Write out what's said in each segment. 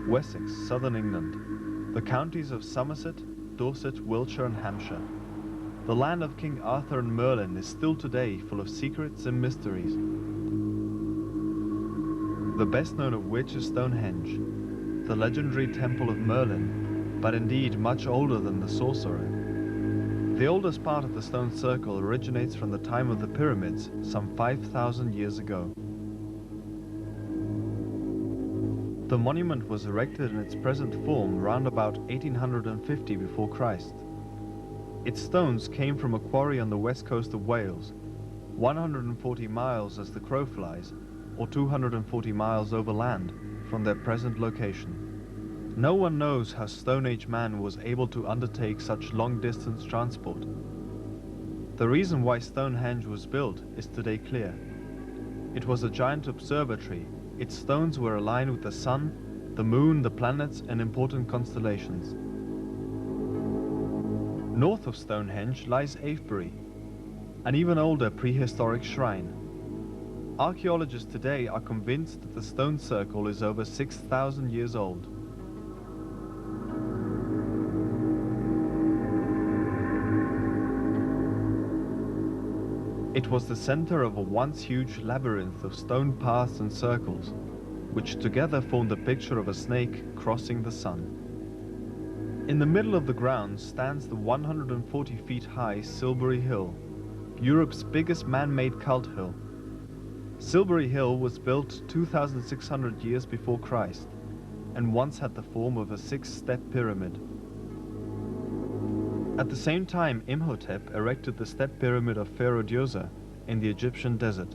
Wessex, southern England, the counties of Somerset, Dorset, Wiltshire and Hampshire. The land of King Arthur and Merlin is still today full of secrets and mysteries. The best known of which is Stonehenge, the legendary temple of Merlin, but indeed much older than the sorcerer. The oldest part of the stone circle originates from the time of the pyramids, some 5,000 years ago. The monument was erected in its present form round about 1850 before Christ. Its stones came from a quarry on the west coast of Wales, 140 miles as the crow flies, or 240 miles overland from their present location. No one knows how Stone Age man was able to undertake such long-distance transport. The reason why Stonehenge was built is today clear. It was a giant observatory. Its stones were aligned with the sun, the moon, the planets, and important constellations. North of Stonehenge lies Avebury, an even older prehistoric shrine. Archaeologists today are convinced that the stone circle is over 6,000 years old. It was the center of a once huge labyrinth of stone paths and circles, which together formed the picture of a snake crossing the sun. In the middle of the grounds stands the 140 feet high Silbury Hill, Europe's biggest man-made cult hill. Silbury Hill was built 2,600 years before Christ, and once had the form of a 6-step pyramid. At the same time, Imhotep erected the step pyramid of Pharaoh Djoser in the Egyptian desert.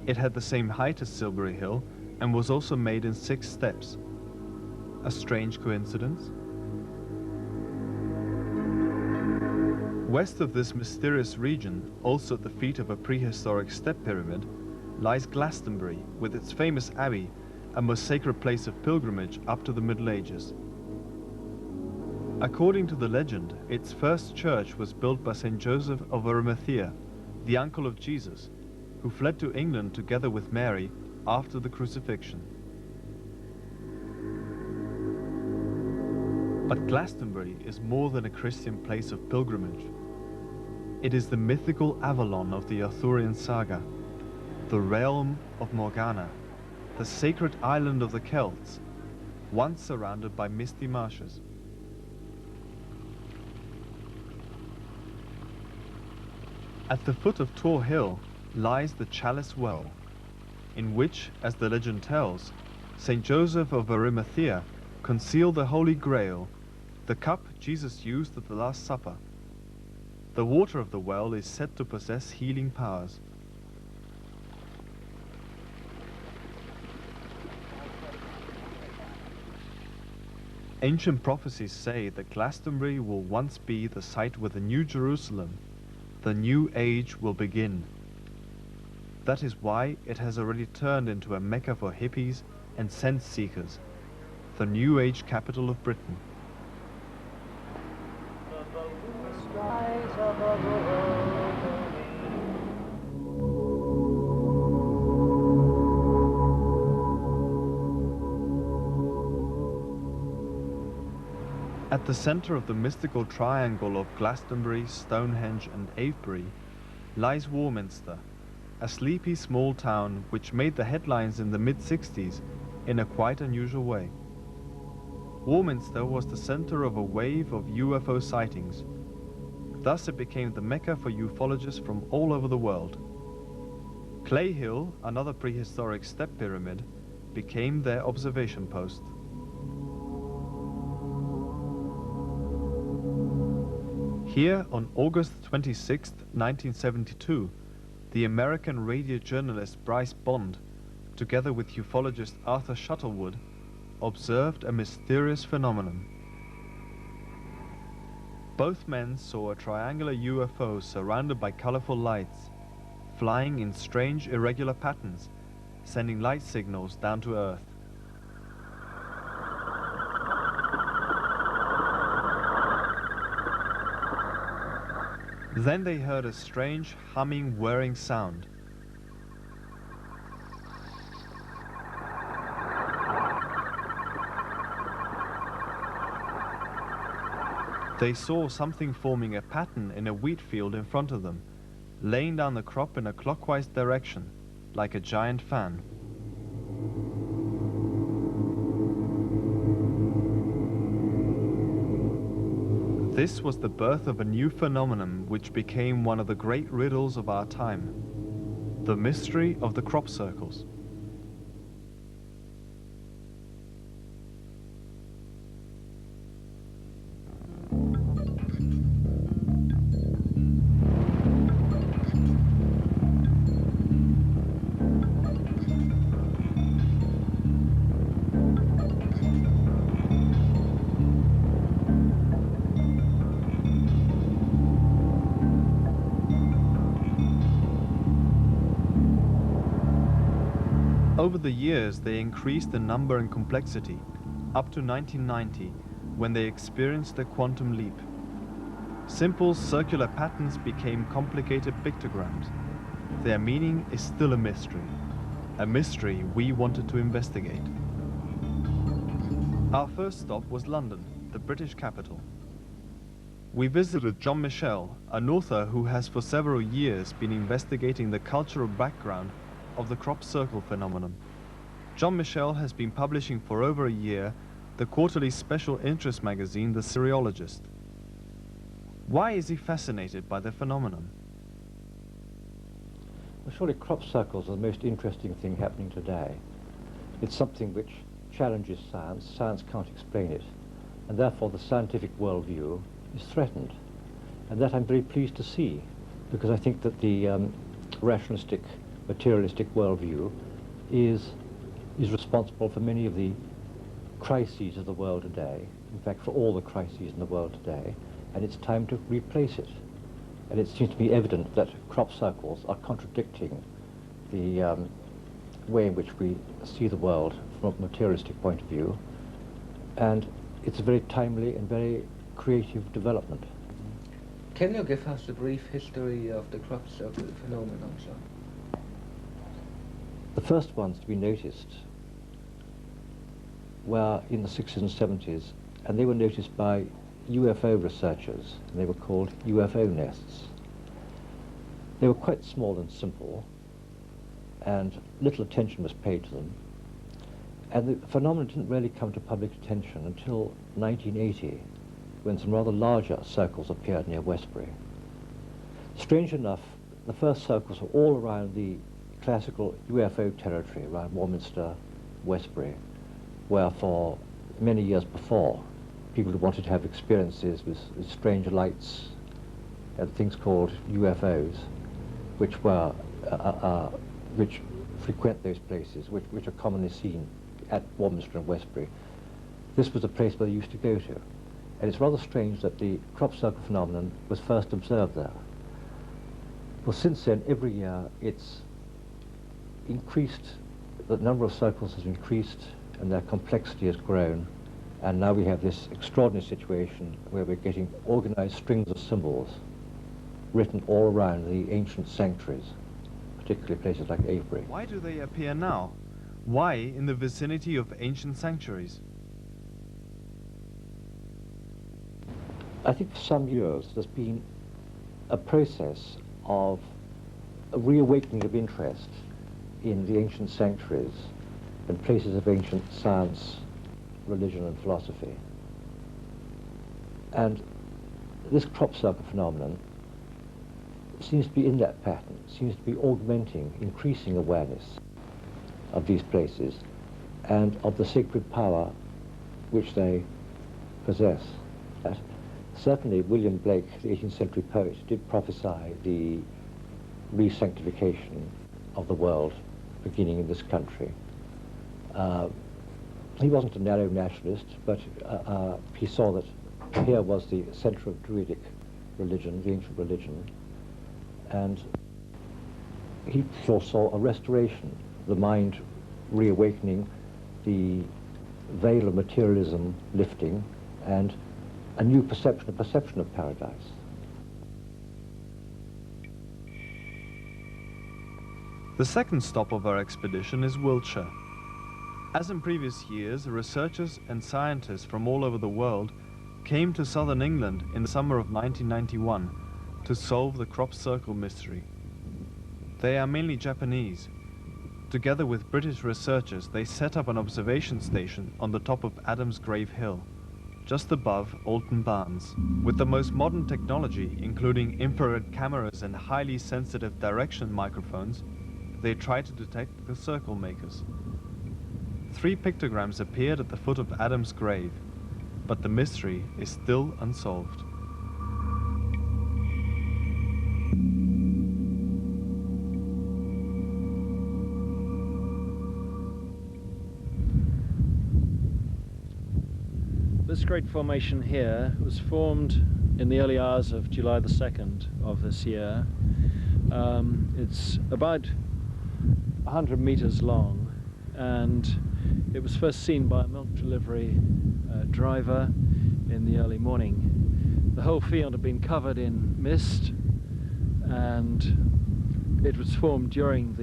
It had the same height as Silbury Hill and was also made in 6 steps. A strange coincidence? West of this mysterious region, also at the feet of a prehistoric step pyramid, lies Glastonbury with its famous abbey, a most sacred place of pilgrimage up to the Middle Ages. According to the legend, its first church was built by St. Joseph of Arimathea, the uncle of Jesus, who fled to England together with Mary after the crucifixion. But Glastonbury is more than a Christian place of pilgrimage. It is the mythical Avalon of the Arthurian saga, the realm of Morgana, the sacred island of the Celts, once surrounded by misty marshes. At the foot of Tor Hill lies the Chalice Well, in which, as the legend tells, St. Joseph of Arimathea concealed the Holy Grail, the cup Jesus used at the Last Supper. The water of the well is said to possess healing powers. Ancient prophecies say that Glastonbury will once be the site where the New Jerusalem, the New Age, will begin. That is why it has already turned into a mecca for hippies and sense seekers, the New Age capital of Britain. At the center of the mystical triangle of Glastonbury, Stonehenge and Avebury lies Warminster, a sleepy small town which made the headlines in the mid-60s in a quite unusual way. Warminster was the center of a wave of UFO sightings. Thus it became the mecca for ufologists from all over the world. Clay Hill, another prehistoric step pyramid, became their observation post. Here, on August 26, 1972, the American radio journalist Bryce Bond, together with ufologist Arthur Shuttlewood, observed a mysterious phenomenon. Both men saw a triangular UFO surrounded by colorful lights, flying in strange, irregular patterns, sending light signals down to Earth. Then they heard a strange, humming, whirring sound. They saw something forming a pattern in a wheat field in front of them, laying down the crop in a clockwise direction, like a giant fan. This was the birth of a new phenomenon which became one of the great riddles of our time, the mystery of the crop circles. Over the years, they increased in number and complexity, up to 1990, when they experienced a quantum leap. Simple circular patterns became complicated pictograms. Their meaning is still a mystery we wanted to investigate. Our first stop was London, the British capital. We visited John Michell, an author who has for several years been investigating the cultural background of the crop circle phenomenon. John Michell has been publishing for over a year the quarterly special interest magazine, The Seriologist. Why is he fascinated by the phenomenon? Well, surely crop circles are the most interesting thing happening today. It's something which challenges science. Science can't explain it, and therefore the scientific worldview is threatened. And that I'm very pleased to see, because I think that the rationalistic, materialistic worldview is responsible for many of the crises of the world today, in fact for all the crises in the world today, and it's time to replace it. And it seems to be evident that crop circles are contradicting the way in which we see the world from a materialistic point of view, and it's a very timely and very creative development. Can you give us a brief history of the crop circle phenomenon, sir? The first ones to be noticed were in the 60s and 70s, and they were noticed by UFO researchers, and they were called UFO nests. They were quite small and simple, and little attention was paid to them, and the phenomenon didn't really come to public attention until 1980, when some rather larger circles appeared near Westbury. Strange enough, the first circles were all around the classical UFO territory, around Warminster, Westbury, where for many years before, people who wanted to have experiences with strange lights and things called UFOs, which frequent those places, which are commonly seen at Warminster and Westbury. This was a place where they used to go to. And it's rather strange that the crop circle phenomenon was first observed there. Well, since then, every year it's increased, the number of circles has increased and their complexity has grown, and now we have this extraordinary situation where we're getting organized strings of symbols written all around the ancient sanctuaries, particularly places like Avebury. Why do they appear now? Why in the vicinity of ancient sanctuaries? I think for some years there's been a process of a reawakening of interest in the ancient sanctuaries and places of ancient science, religion and philosophy. And this crop circle phenomenon seems to be in that pattern, seems to be augmenting, increasing awareness of these places and of the sacred power which they possess. Certainly William Blake, the 18th century poet, did prophesy the re-sanctification of the world beginning in this country. He wasn't a narrow nationalist, but he saw that here was the centre of Druidic religion, the ancient religion, and he foresaw a restoration, the mind reawakening, the veil of materialism lifting, and a new perception of paradise. The second stop of our expedition is Wiltshire. As in previous years, researchers and scientists from all over the world came to southern England in the summer of 1991 to solve the crop circle mystery. They are mainly Japanese. Together with British researchers, they set up an observation station on the top of Adam's Grave Hill, just above Alton Barnes. With the most modern technology, including infrared cameras and highly sensitive direction microphones, they try to detect the circle makers. 3 pictograms appeared at the foot of Adam's grave, but the mystery is still unsolved. This great formation here was formed in the early hours of July the 2nd of this year. It's about 100 meters long, and it was first seen by a milk delivery driver in the early morning. The whole field had been covered in mist, and it was formed during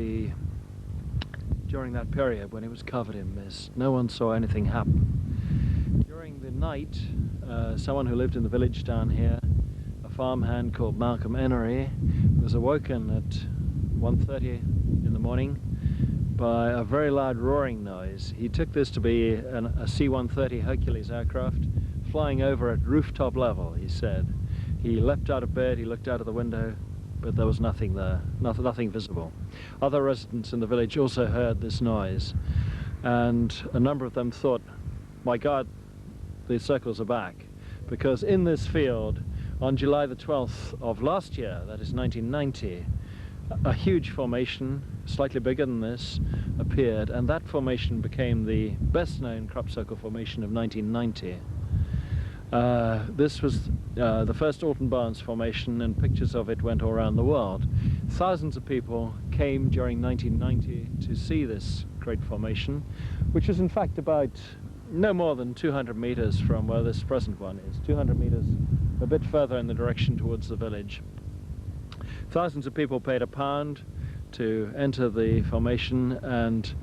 that period when it was covered in mist. No one saw anything happen. During the night, someone who lived in the village down here, a farmhand called Malcolm Enery, was awoken at 1:30 in the morning by a very loud roaring noise. He took this to be a C-130 Hercules aircraft flying over at rooftop level, he said. He leapt out of bed, he looked out of the window, but there was nothing there, nothing visible. Other residents in the village also heard this noise, and a number of them thought, my God, the circles are back. Because in this field, on July the 12th of last year, that is 1990, a huge formation, slightly bigger than this, appeared, and that formation became the best-known crop circle formation of 1990. This was the first Alton Barnes formation, and pictures of it went all around the world. Thousands of people came during 1990 to see this great formation, which is in fact about no more than 200 meters from where this present one is, 200 meters a bit further in the direction towards the village. Thousands of people paid £1 to enter the formation, and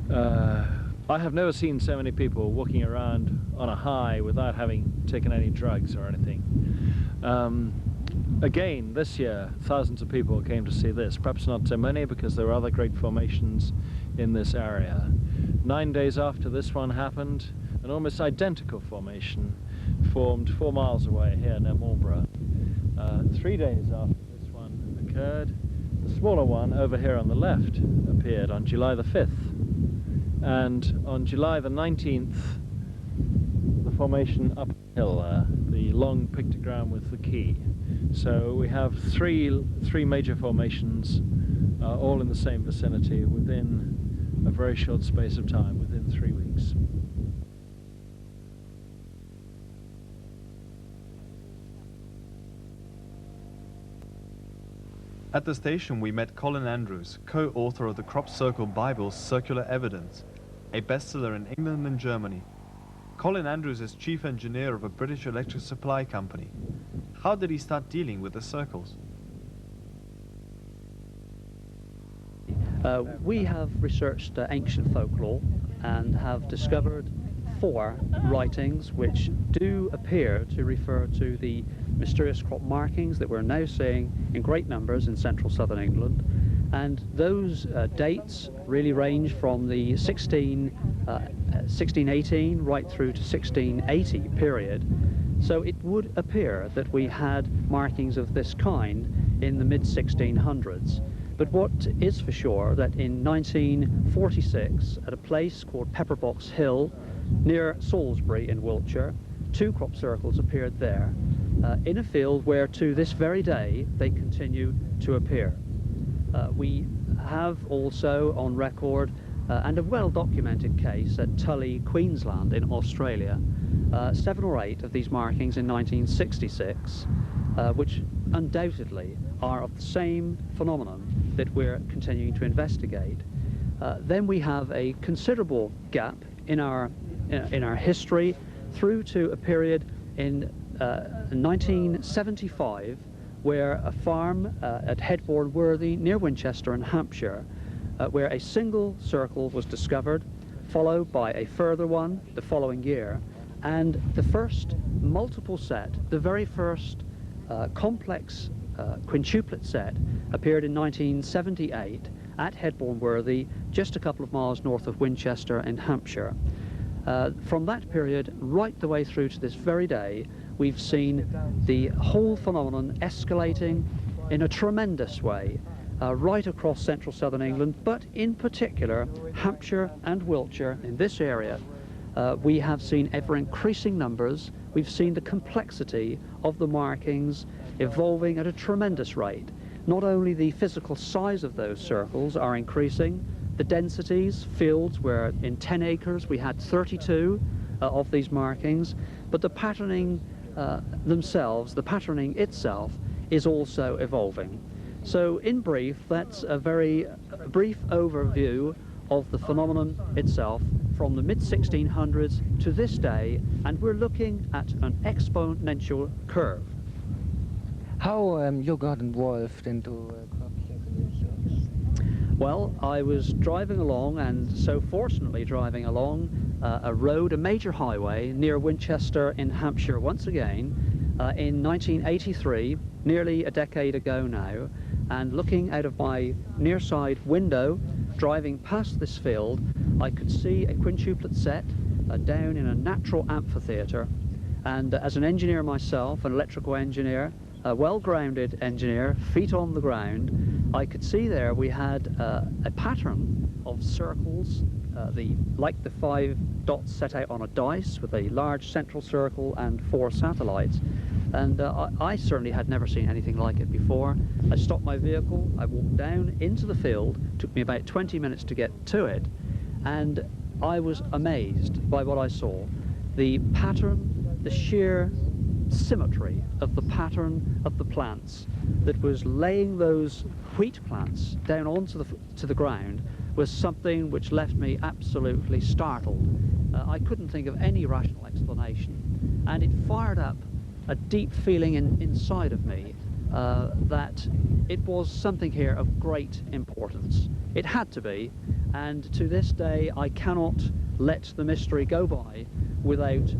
I have never seen so many people walking around on a high without having taken any drugs or anything. Again, this year, thousands of people came to see this, perhaps not so many because there were other great formations in this area. 9 days after this one happened, an almost identical formation formed 4 miles away here near Marlborough. 3 days after this one occurred, the smaller one over here on the left appeared on July the 5th. And on July the 19th, the formation uphill there, the long pictogram with the key. So we have three major formations, all in the same vicinity within a very short space of time, within 3 weeks. At the station we met Colin Andrews, co-author of the Crop Circle Bible's Circular Evidence, a bestseller in England and Germany. Colin Andrews is chief engineer of a British electric supply company. How did he start dealing with the circles? We have researched ancient folklore and have discovered 4 writings which do appear to refer to the mysterious crop markings that we're now seeing in great numbers in central southern England. And those dates really range from the 1618 right through to 1680 period. So it would appear that we had markings of this kind in the mid-1600s. But what is for sure that in 1946, at a place called Pepperbox Hill, near Salisbury in Wiltshire, 2 crop circles appeared there, in a field where to this very day they continue to appear. We have also on record, and a well-documented case at Tully, Queensland in Australia, 7 or 8 of these markings in 1966, which undoubtedly are of the same phenomenon that we're continuing to investigate. Then we have a considerable gap in our history through to a period in 1975, where a farm at Headbourne Worthy near Winchester in Hampshire, where a single circle was discovered, followed by a further one the following year, and the first multiple set, the very first complex quintuplet set, appeared in 1978 at Headbourne Worthy, just a couple of miles north of Winchester in Hampshire. From that period right the way through to this very day, we've seen the whole phenomenon escalating in a tremendous way right across central southern England, but in particular Hampshire and Wiltshire. In this area we have seen ever increasing numbers. We've seen the complexity of the markings evolving at a tremendous rate. Not only the physical size of those circles are increasing, the densities, fields where in 10 acres we had 32 of these markings, but the patterning themselves, the patterning itself, is also evolving. So in brief, that's a very brief overview of the phenomenon itself from the mid-1600s to this day, and we're looking at an exponential curve. How you got involved into crop circulations? Well, I was driving along, and so fortunately driving along a road, a major highway near Winchester in Hampshire once again in 1983, nearly a decade ago now, and looking out of my near side window, driving past this field, I could see a quintuplet set down in a natural amphitheatre, and as an engineer myself, an electrical engineer, a well-grounded engineer, feet on the ground, I could see there we had a pattern of circles, like the 5 dots set out on a dice, with a large central circle and 4 satellites. And I certainly had never seen anything like it before. I stopped my vehicle, I walked down into the field, took me about 20 minutes to get to it, and I was amazed by what I saw. The pattern, the sheer symmetry of the pattern of the plants that was laying those wheat plants down onto the ground was something which left me absolutely startled. I couldn't think of any rational explanation, and it fired up a deep feeling inside of me that it was something here of great importance. It had to be, and to this day I cannot let the mystery go by without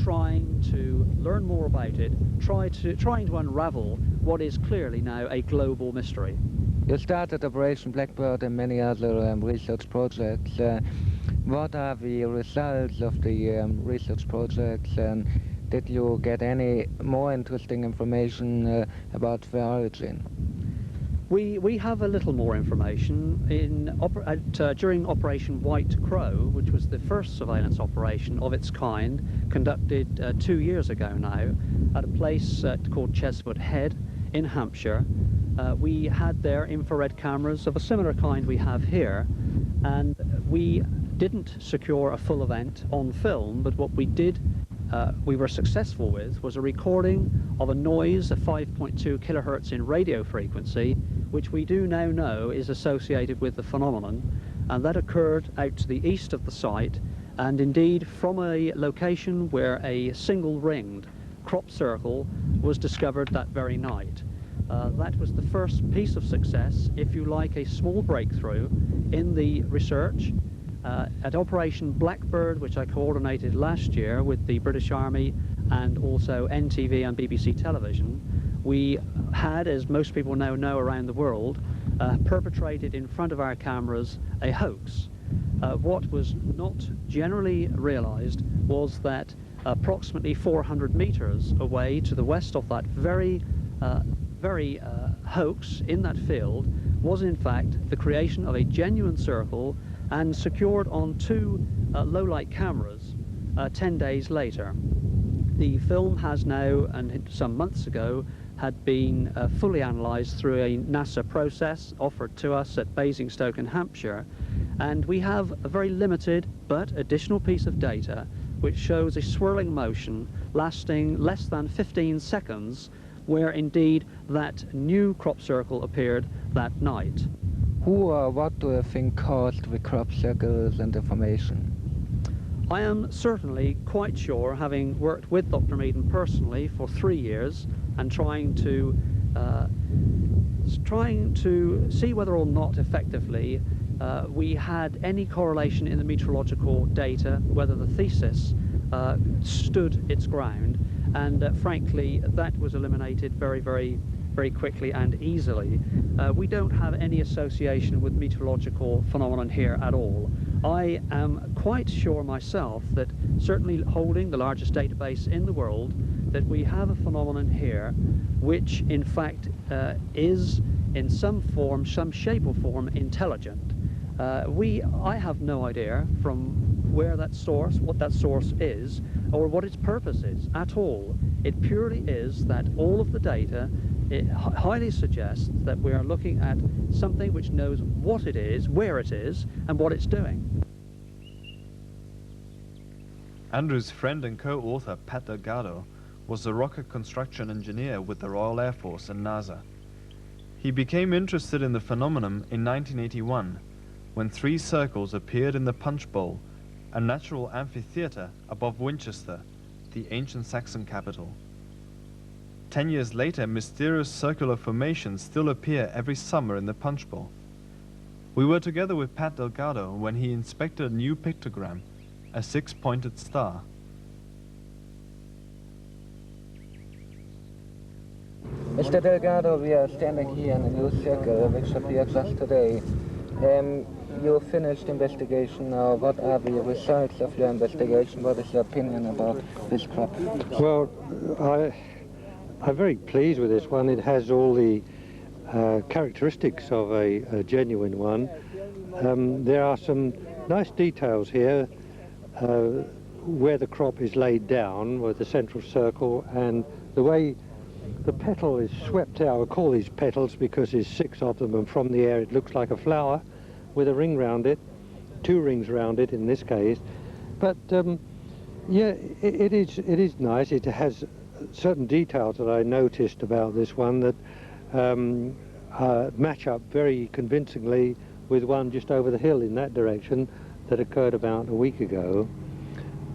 trying to learn more about it, trying to unravel what is clearly now a global mystery. You started Operation Blackbird and many other research projects. What are the results of the research projects, and did you get any more interesting information about the origin? We have a little more information. During Operation White Crow, which was the first surveillance operation of its kind, conducted 2 years ago now, at a place called Cheswood Head in Hampshire, we had there infrared cameras of a similar kind we have here, and we didn't secure a full event on film, but what we did we were successful with was a recording of a noise of 5.2 kilohertz in radio frequency, which we do now know is associated with the phenomenon, and that occurred out to the east of the site, and indeed from a location where a single ringed crop circle was discovered that very night. That was the first piece of success, if you like, a small breakthrough in the research. At Operation Blackbird, which I coordinated last year with the British Army and also NTV and BBC Television, we had, as most people now know around the world, perpetrated in front of our cameras a hoax. What was not generally realized was that approximately 400 meters away to the west of that very hoax in that field was in fact the creation of a genuine circle and secured on 2 low-light cameras 10 days later. The film has now, and some months ago, had been fully analysed through a NASA process offered to us at Basingstoke in Hampshire, and we have a very limited but additional piece of data which shows a swirling motion lasting less than 15 seconds where indeed that new crop circle appeared that night. Who or what do you think caused the crop circles and the formation? I am certainly quite sure, having worked with Dr. Meaden personally for 3 years and trying to see whether or not effectively we had any correlation in the meteorological data, whether the thesis stood its ground, and frankly that was eliminated very quickly and easily. We don't have any association with meteorological phenomenon here at all. I am quite sure myself that, certainly holding the largest database in the world, that we have a phenomenon here which in fact is in some form, some shape or form intelligent. I have no idea from where that source, what that source is, or what its purpose is at all. It purely is that all of the data, it highly suggests that we are looking at something which knows what it is, where it is, and what it's doing. Andrew's friend and co-author Pat Delgado was a rocket construction engineer with the Royal Air Force and NASA. He became interested in the phenomenon in 1981 when 3 circles appeared in the Punch Bowl, a natural amphitheatre above Winchester, the ancient Saxon capital. 10 years later, mysterious circular formations still appear every summer in the Punch Bowl. We were together with Pat Delgado when he inspected a new pictogram, a 6-pointed star. Mr. Delgado, we are standing here in a new circle which appeared just today. You finished investigation now. What are the results of your investigation? What is your opinion about this crop? Well, I'm very pleased with this one. It has all the characteristics of a genuine one. There are some nice details here where the crop is laid down with the central circle, and the way the petal is swept out. I call these petals because there's 6 of them, and from the air it looks like a flower with a ring round it, 2 rings round it in this case. But yeah, it is nice. It has certain details that I noticed about this one that match up very convincingly with one just over the hill in that direction that occurred about a week ago,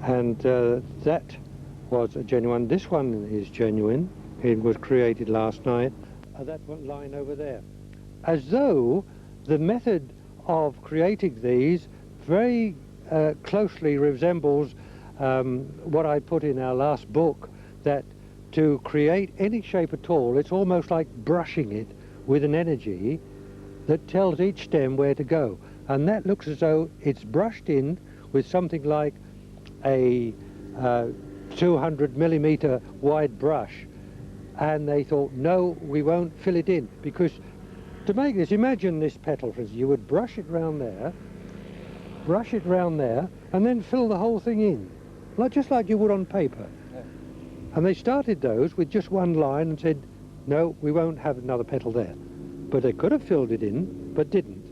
and that was a genuine. This one is genuine. It was created last night. That one line over there, as though the method of creating these very closely resembles what I put in our last book, that to create any shape at all, it's almost like brushing it with an energy that tells each stem where to go. And that looks as though it's brushed in with something like a 200 millimeter wide brush. And they thought, no, we won't fill it in, because to make this, imagine this petal, for instance, you would brush it round there, and then fill the whole thing in, just like you would on paper. Yeah. And they started those with just one line and said, no, we won't have another petal there. But they could have filled it in, but didn't.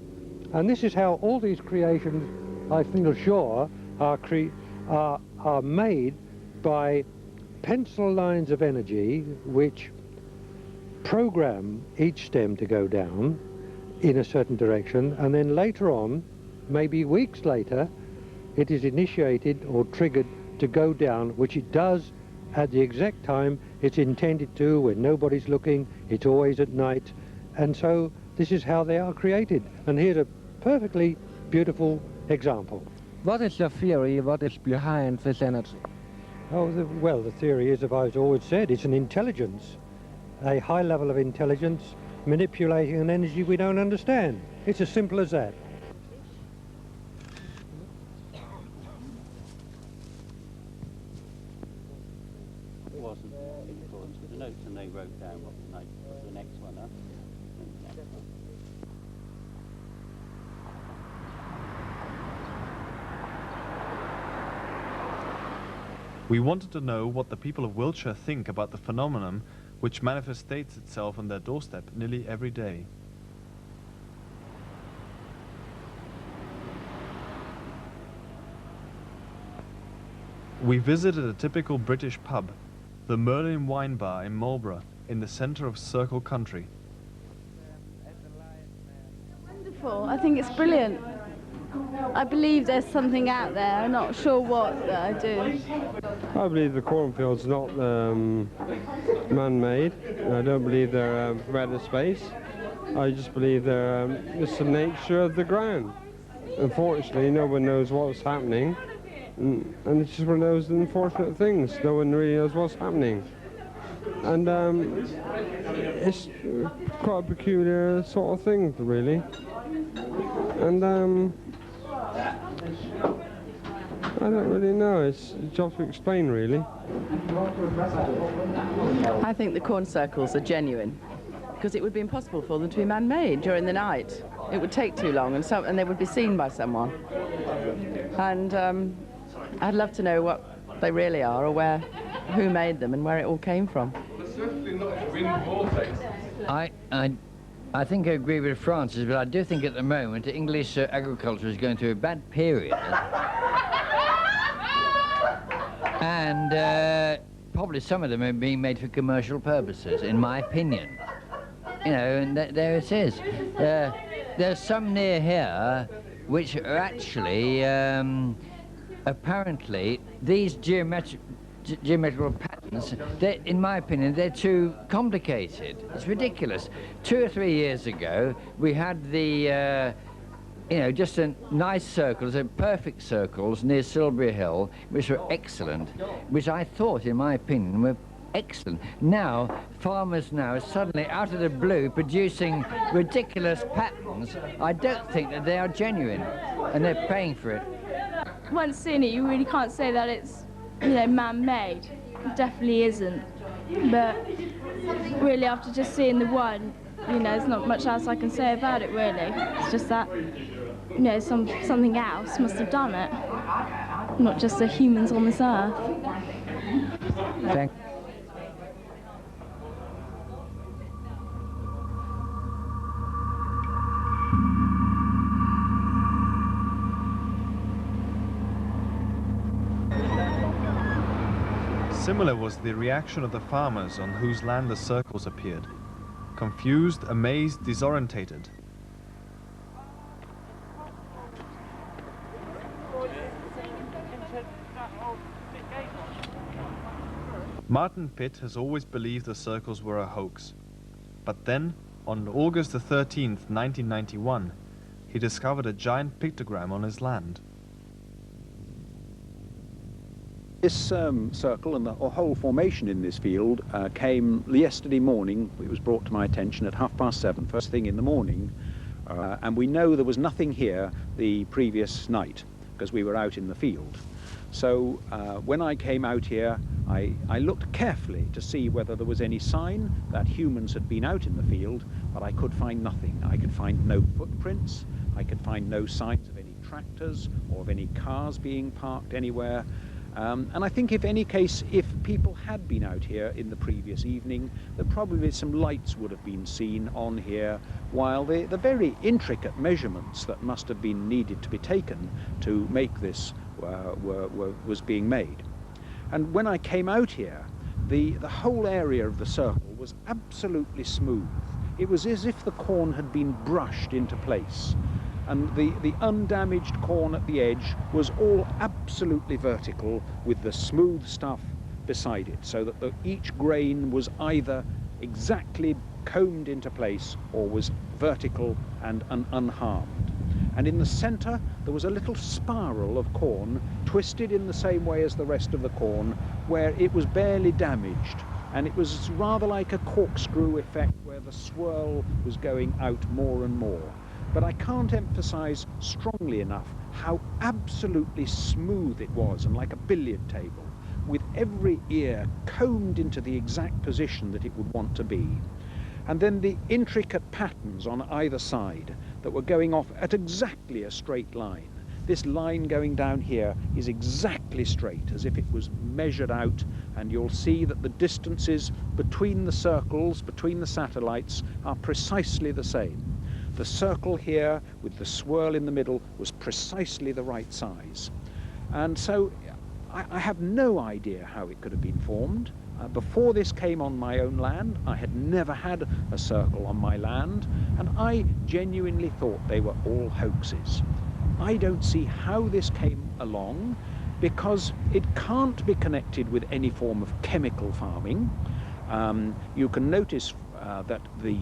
And this is how all these creations, I feel sure, are made by pencil lines of energy which program each stem to go down in a certain direction, and then later on, maybe weeks later, it is initiated or triggered to go down, which it does at the exact time it's intended to, when nobody's looking. It's always at night, and so this is how they are created. And here's a perfectly beautiful example. What is your theory? What is behind this energy? Oh, well, the theory is, as I've always said, it's an intelligence, a high level of intelligence manipulating an energy we don't understand. It's as simple as that. It wasn't influenced with the notes, and they wrote down what was the next one up. We wanted to know what the people of Wiltshire think about the phenomenon which manifestates itself on their doorstep nearly every day. We visited a typical British pub, the Merlin Wine Bar in Marlborough. in the center of Circle Country. Wonderful. I think it's brilliant. I believe there's something out there. I'm not sure what, but I do. I believe the cornfield's not man-made. I don't believe they're from outer space. I just believe they're it's the nature of the ground. Unfortunately, no one knows what's happening, and it's just one of those unfortunate things. No one really knows what's happening. And it's quite a peculiar sort of thing, really. And I don't really know. It's tough to explain, really. I think the corn circles are genuine, because it would be impossible for them to be man-made during the night. It would take too long, and they would be seen by someone. And I'd love to know what they really are, or who made them, and where it all came from. I think I agree with Francis, but I do think at the moment English agriculture is going through a bad period. And probably some of them are being made for commercial purposes, in my opinion. You know, and there it is. There's some near here which are actually, apparently, these geometrical patterns, in my opinion, they're too complicated. It's ridiculous. 2 or 3 years ago, we had the, you know, just a nice circles, perfect circles near Silbury Hill, which were excellent, which I thought, in my opinion, were excellent. Now, farmers now are suddenly, out of the blue, producing ridiculous patterns. I don't think that they are genuine, and they're paying for it. Once seen it, you really can't say that it's, you know, man-made. It definitely isn't. But really, after just seeing the one, you know, there's not much else I can say about it, really. It's just that, you know, something else must have done it, not just the humans on this earth. Thank Similar was the reaction of the farmers on whose land the circles appeared. Confused, amazed, disorientated. Martin Pitt has always believed the circles were a hoax. But then, on August the 13th, 1991, he discovered a giant pictogram on his land. This circle and the whole formation in this field came yesterday morning. It was brought to my attention at 7:30, first thing in the morning, and we know there was nothing here the previous night because we were out in the field. So when I came out here, I looked carefully to see whether there was any sign that humans had been out in the field, but I could find nothing. I could find no footprints, I could find no signs of any tractors or of any cars being parked anywhere. And I think if people had been out here in the previous evening, that probably some lights would have been seen on here, while the very intricate measurements that must have been needed to be taken to make this was being made. And when I came out here, the whole area of the circle was absolutely smooth. It was as if the corn had been brushed into place. And the undamaged corn at the edge was all absolutely vertical with the smooth stuff beside it, so that each grain was either exactly combed into place or was vertical and unharmed. And in the center there was a little spiral of corn twisted in the same way as the rest of the corn, where it was barely damaged, and it was rather like a corkscrew effect where the swirl was going out more and more. But I can't emphasize strongly enough how absolutely smooth it was, and like a billiard table, with every ear combed into the exact position that it would want to be. And then the intricate patterns on either side that were going off at exactly a straight line. This line going down here is exactly straight, as if it was measured out, and you'll see that the distances between the circles, between the satellites, are precisely the same. The circle here with the swirl in the middle was precisely the right size. And so I have no idea how it could have been formed. Before this came on my own land, I had never had a circle on my land, and I genuinely thought they were all hoaxes. I don't see how this came along, because it can't be connected with any form of chemical farming. You can notice that the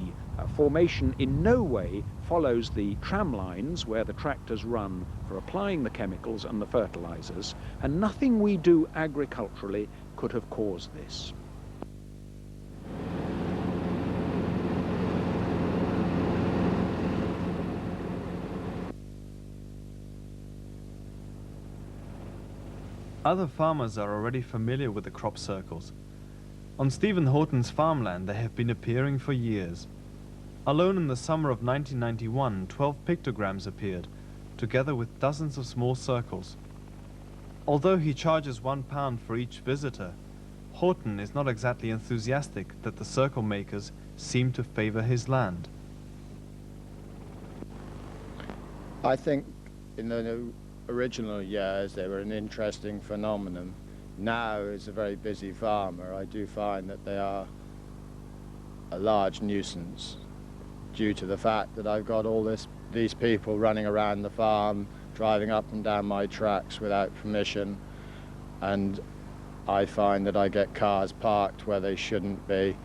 formation in no way follows the tram lines where the tractors run for applying the chemicals and the fertilizers, and nothing we do agriculturally could have caused this. Other farmers are already familiar with the crop circles. On Stephen Horton's farmland they have been appearing for years. Alone in the summer of 1991, 12 pictograms appeared, together with dozens of small circles. Although he charges £1 for each visitor, Horton is not exactly enthusiastic that the circle makers seem to favor his land. I think in the original years they were an interesting phenomenon. Now, as a very busy farmer, I do find that they are a large nuisance due to the fact that I've got all these people running around the farm, driving up and down my tracks without permission, and I find that I get cars parked where they shouldn't be.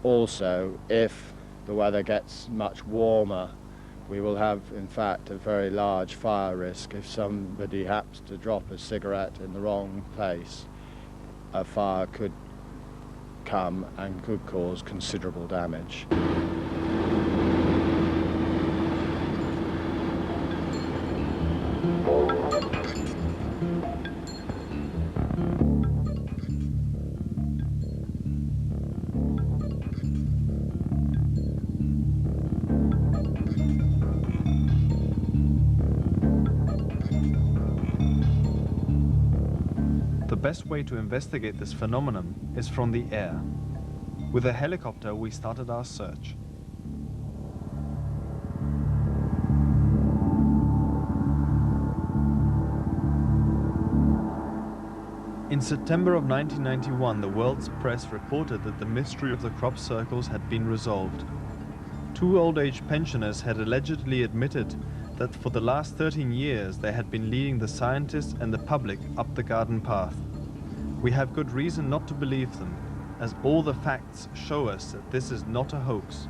Also, if the weather gets much warmer, we will have, in fact, a very large fire risk. If somebody happens to drop a cigarette in the wrong place, a fire could come and could cause considerable damage. The best way to investigate this phenomenon is from the air. With a helicopter we started our search. In September of 1991, the world's press reported that the mystery of the crop circles had been resolved. 2 old-age pensioners had allegedly admitted that for the last 13 years they had been leading the scientists and the public up the garden path. We have good reason not to believe them, as all the facts show us that this is not a hoax.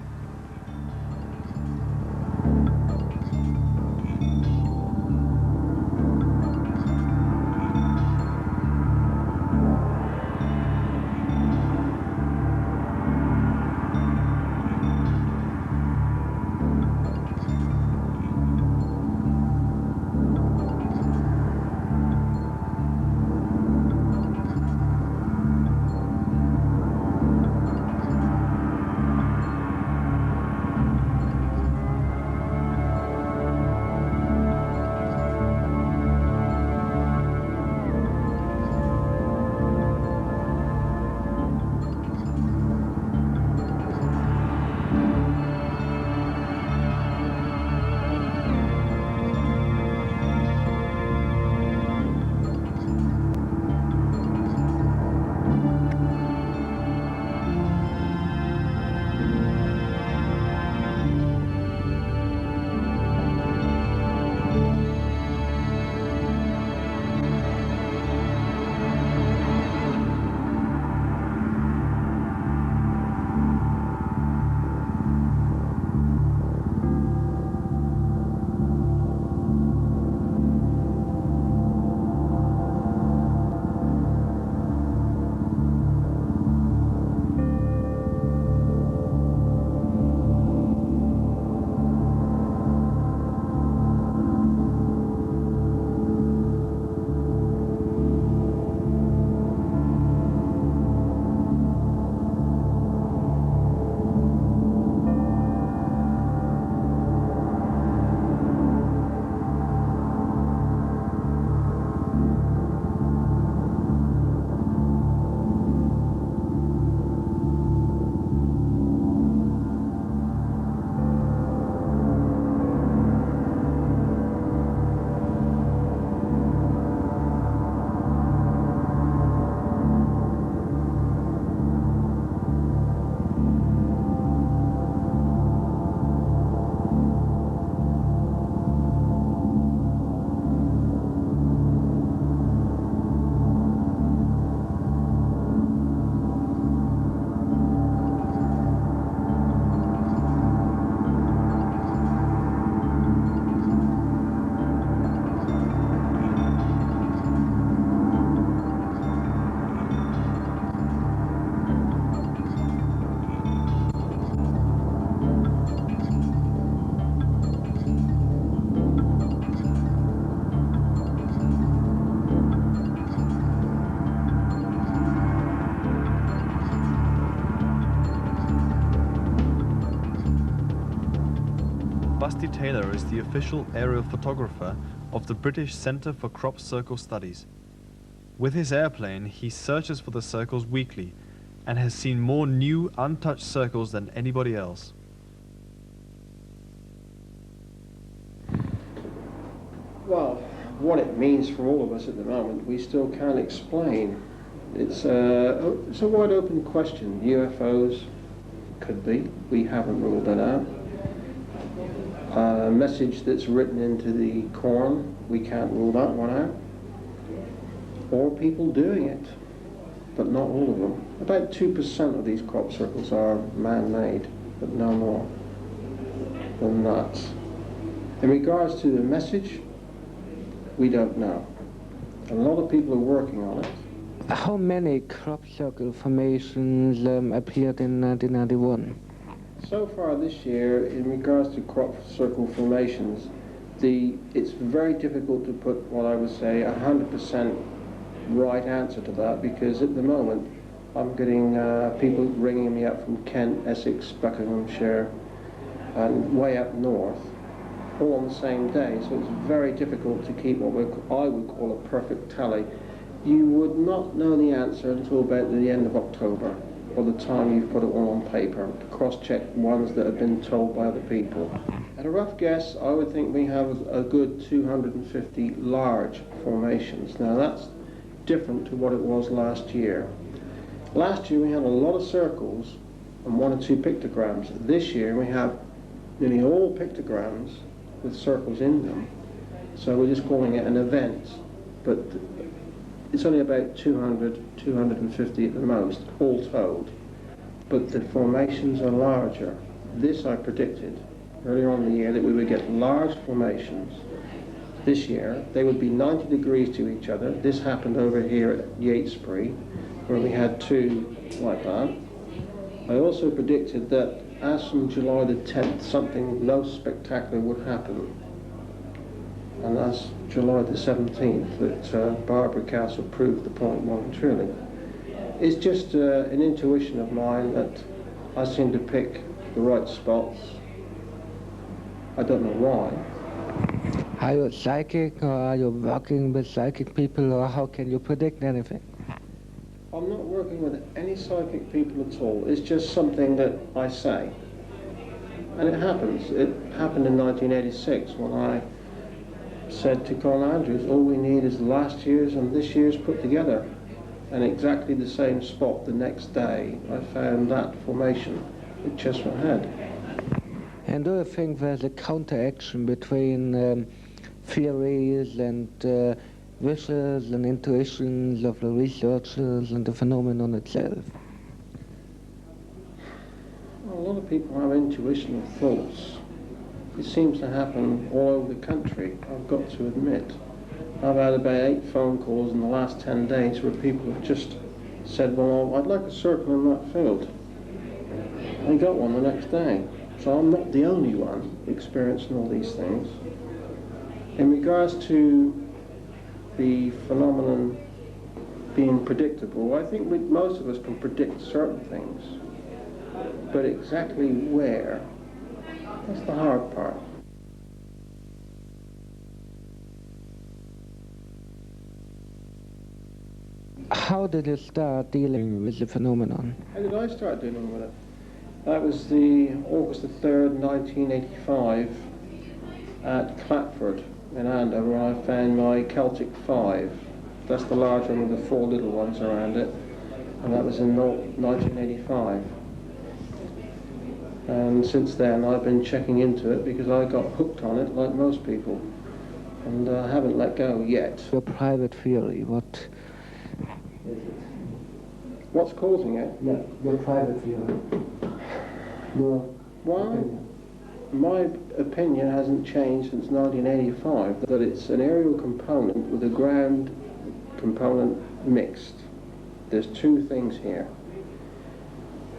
Busty Taylor is the official aerial photographer of the British Centre for Crop Circle Studies. With his airplane, he searches for the circles weekly and has seen more new, untouched circles than anybody else. Well, what it means for all of us at the moment, we still can't explain. It's a wide open question. UFOs could be. We haven't ruled it out. A message that's written into the corn, we can't rule that one out. Or people doing it, but not all of them. About 2% of these crop circles are man-made, but no more than that. In regards to the message, we don't know. A lot of people are working on it. How many crop circle formations appeared in 1991? So far this year, in regards to crop circle formations, it's very difficult to put what I would say 100% right answer to that, because at the moment I'm getting people ringing me up from Kent, Essex, Buckinghamshire, and way up north, all on the same day. So it's very difficult to keep what I would call a perfect tally. You would not know the answer until about the end of October, by the time you've put it all on paper, to cross-check ones that have been told by other people. At a rough guess, I would think we have a good 250 large formations. Now that's different to what it was last year. Last year we had a lot of circles and 1 or 2 pictograms. This year we have nearly all pictograms with circles in them. So we're just calling it an event. But it's only about 200, 250 at the most, all told. But the formations are larger. This I predicted earlier on in the year, that we would get large formations. This year, they would be 90 degrees to each other. This happened over here at Yatesbury, where we had 2 like that. I also predicted that as from July the 10th, something most spectacular would happen. And that's July the 17th that Barbara Castle proved the point well and truly. It's just an intuition of mine that I seem to pick the right spots. I don't know why. Are you psychic, or are you working with psychic people, or how can you predict anything? I'm not working with any psychic people at all. It's just something that I say. And it happens. It happened in 1986 when I said to Colin Andrews, all we need is last year's and this year's put together. And exactly the same spot the next day, I found that formation with Chestnut Head. And do you think there's a counteraction between theories and wishes and intuitions of the researchers and the phenomenon itself? Well, a lot of people have intuitional thoughts. It seems to happen all over the country, I've got to admit. I've had about 8 phone calls in the last 10 days where people have just said, well, I'd like a circle in that field. I got one the next day. So I'm not the only one experiencing all these things. In regards to the phenomenon being predictable, I think most of us can predict certain things. But exactly where, that's the hard part. How did you start dealing with the phenomenon? How did I start dealing with it? That was the August the 3rd, 1985 at Clapford in Andover, where I found my Celtic 5. That's the large one with the 4 little ones around it. And that was in 1985. And since then I've been checking into it because I got hooked on it like most people. And I haven't let go yet. Your private theory, what? What's causing it? Yeah, your private theory. Well, my opinion hasn't changed since 1985, that it's an aerial component with a ground component mixed. There's 2 things here.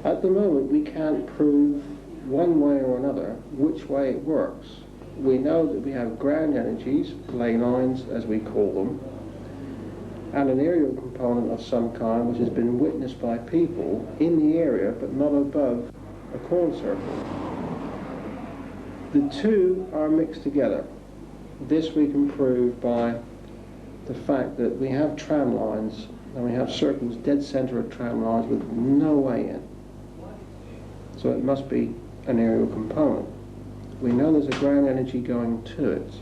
At the moment, we can't prove one way or another which way it works. We know that we have ground energies, ley lines as we call them, and an aerial component of some kind which has been witnessed by people in the area but not above a corn circle. The two are mixed together. This we can prove by the fact that we have tram lines and we have circles dead center of tram lines with no way in. So it must be an aerial component. We know there's a ground energy going to it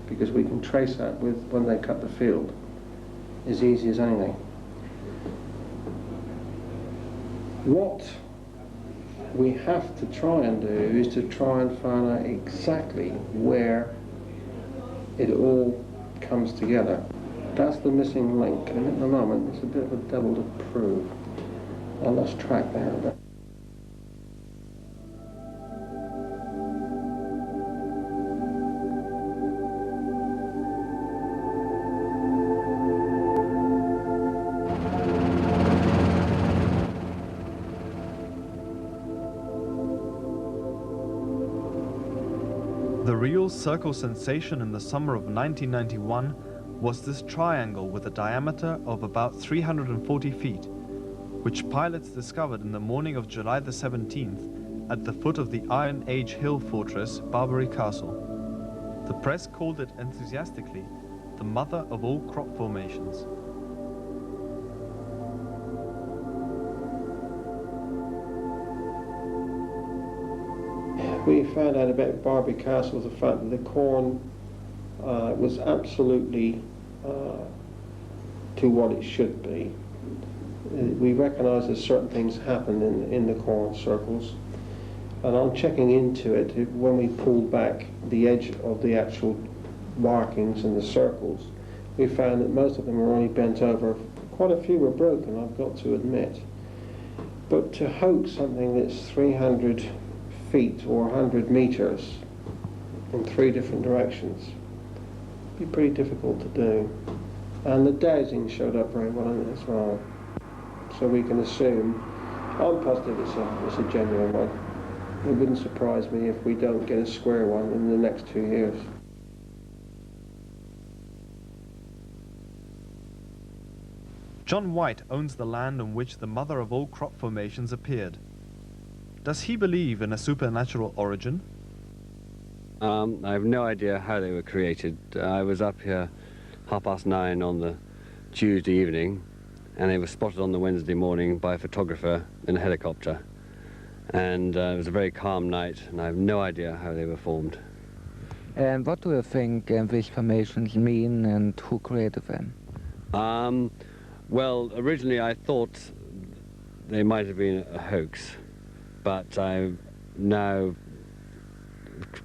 because we can trace that with when they cut the field as easy as anything. What we have to try and do is to try and find out exactly where it all comes together. That's the missing link, and at the moment it's a bit of a double to prove. I lost track there a bit. The real circle sensation in the summer of 1991 was this triangle with a diameter of about 340 feet, which pilots discovered in the morning of July the 17th at the foot of the Iron Age hill fortress Barbary Castle. The press called it enthusiastically the mother of all crop formations. We found out about Barbary Castle was the fact that the corn was absolutely to what it should be. We recognise that certain things happen in the corn circles, and on checking into it, when we pulled back the edge of the actual markings and the circles, we found that most of them were only bent over. Quite a few were broken, I've got to admit. But to hoax something that's 300 feet or 100 meters in 3 different directions be pretty difficult to do. And the dowsing showed up very well in it as well. So we can assume, I'm positive it's a genuine one. It wouldn't surprise me if we don't get a square one in the next 2 years. John White owns the land on which the mother of all crop formations appeared. Does he believe in a supernatural origin? I have no idea how they were created. I was up here 9:30 on the Tuesday evening, and they were spotted on the Wednesday morning by a photographer in a helicopter. And it was a very calm night, and I have no idea how they were formed. And what do you think these formations mean, and who created them? Well, originally I thought they might have been a hoax, but I'm now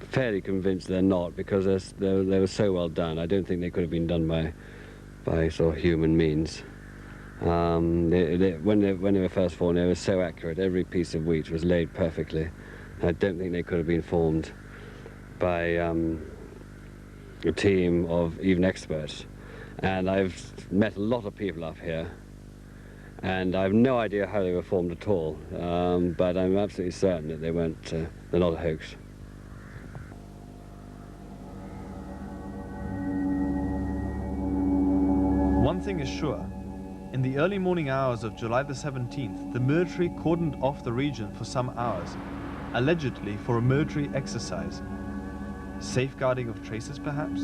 fairly convinced they're not, because they were so well done. I don't think they could have been done by sort of human means. When they were first formed, they were so accurate. Every piece of wheat was laid perfectly. I don't think they could have been formed by a team of even experts. And I've met a lot of people up here, and I have no idea how they were formed at all, but I'm absolutely certain that they're not a hoax. One thing is sure. In the early morning hours of July the 17th, the military cordoned off the region for some hours, allegedly for a military exercise. Safeguarding of traces, perhaps?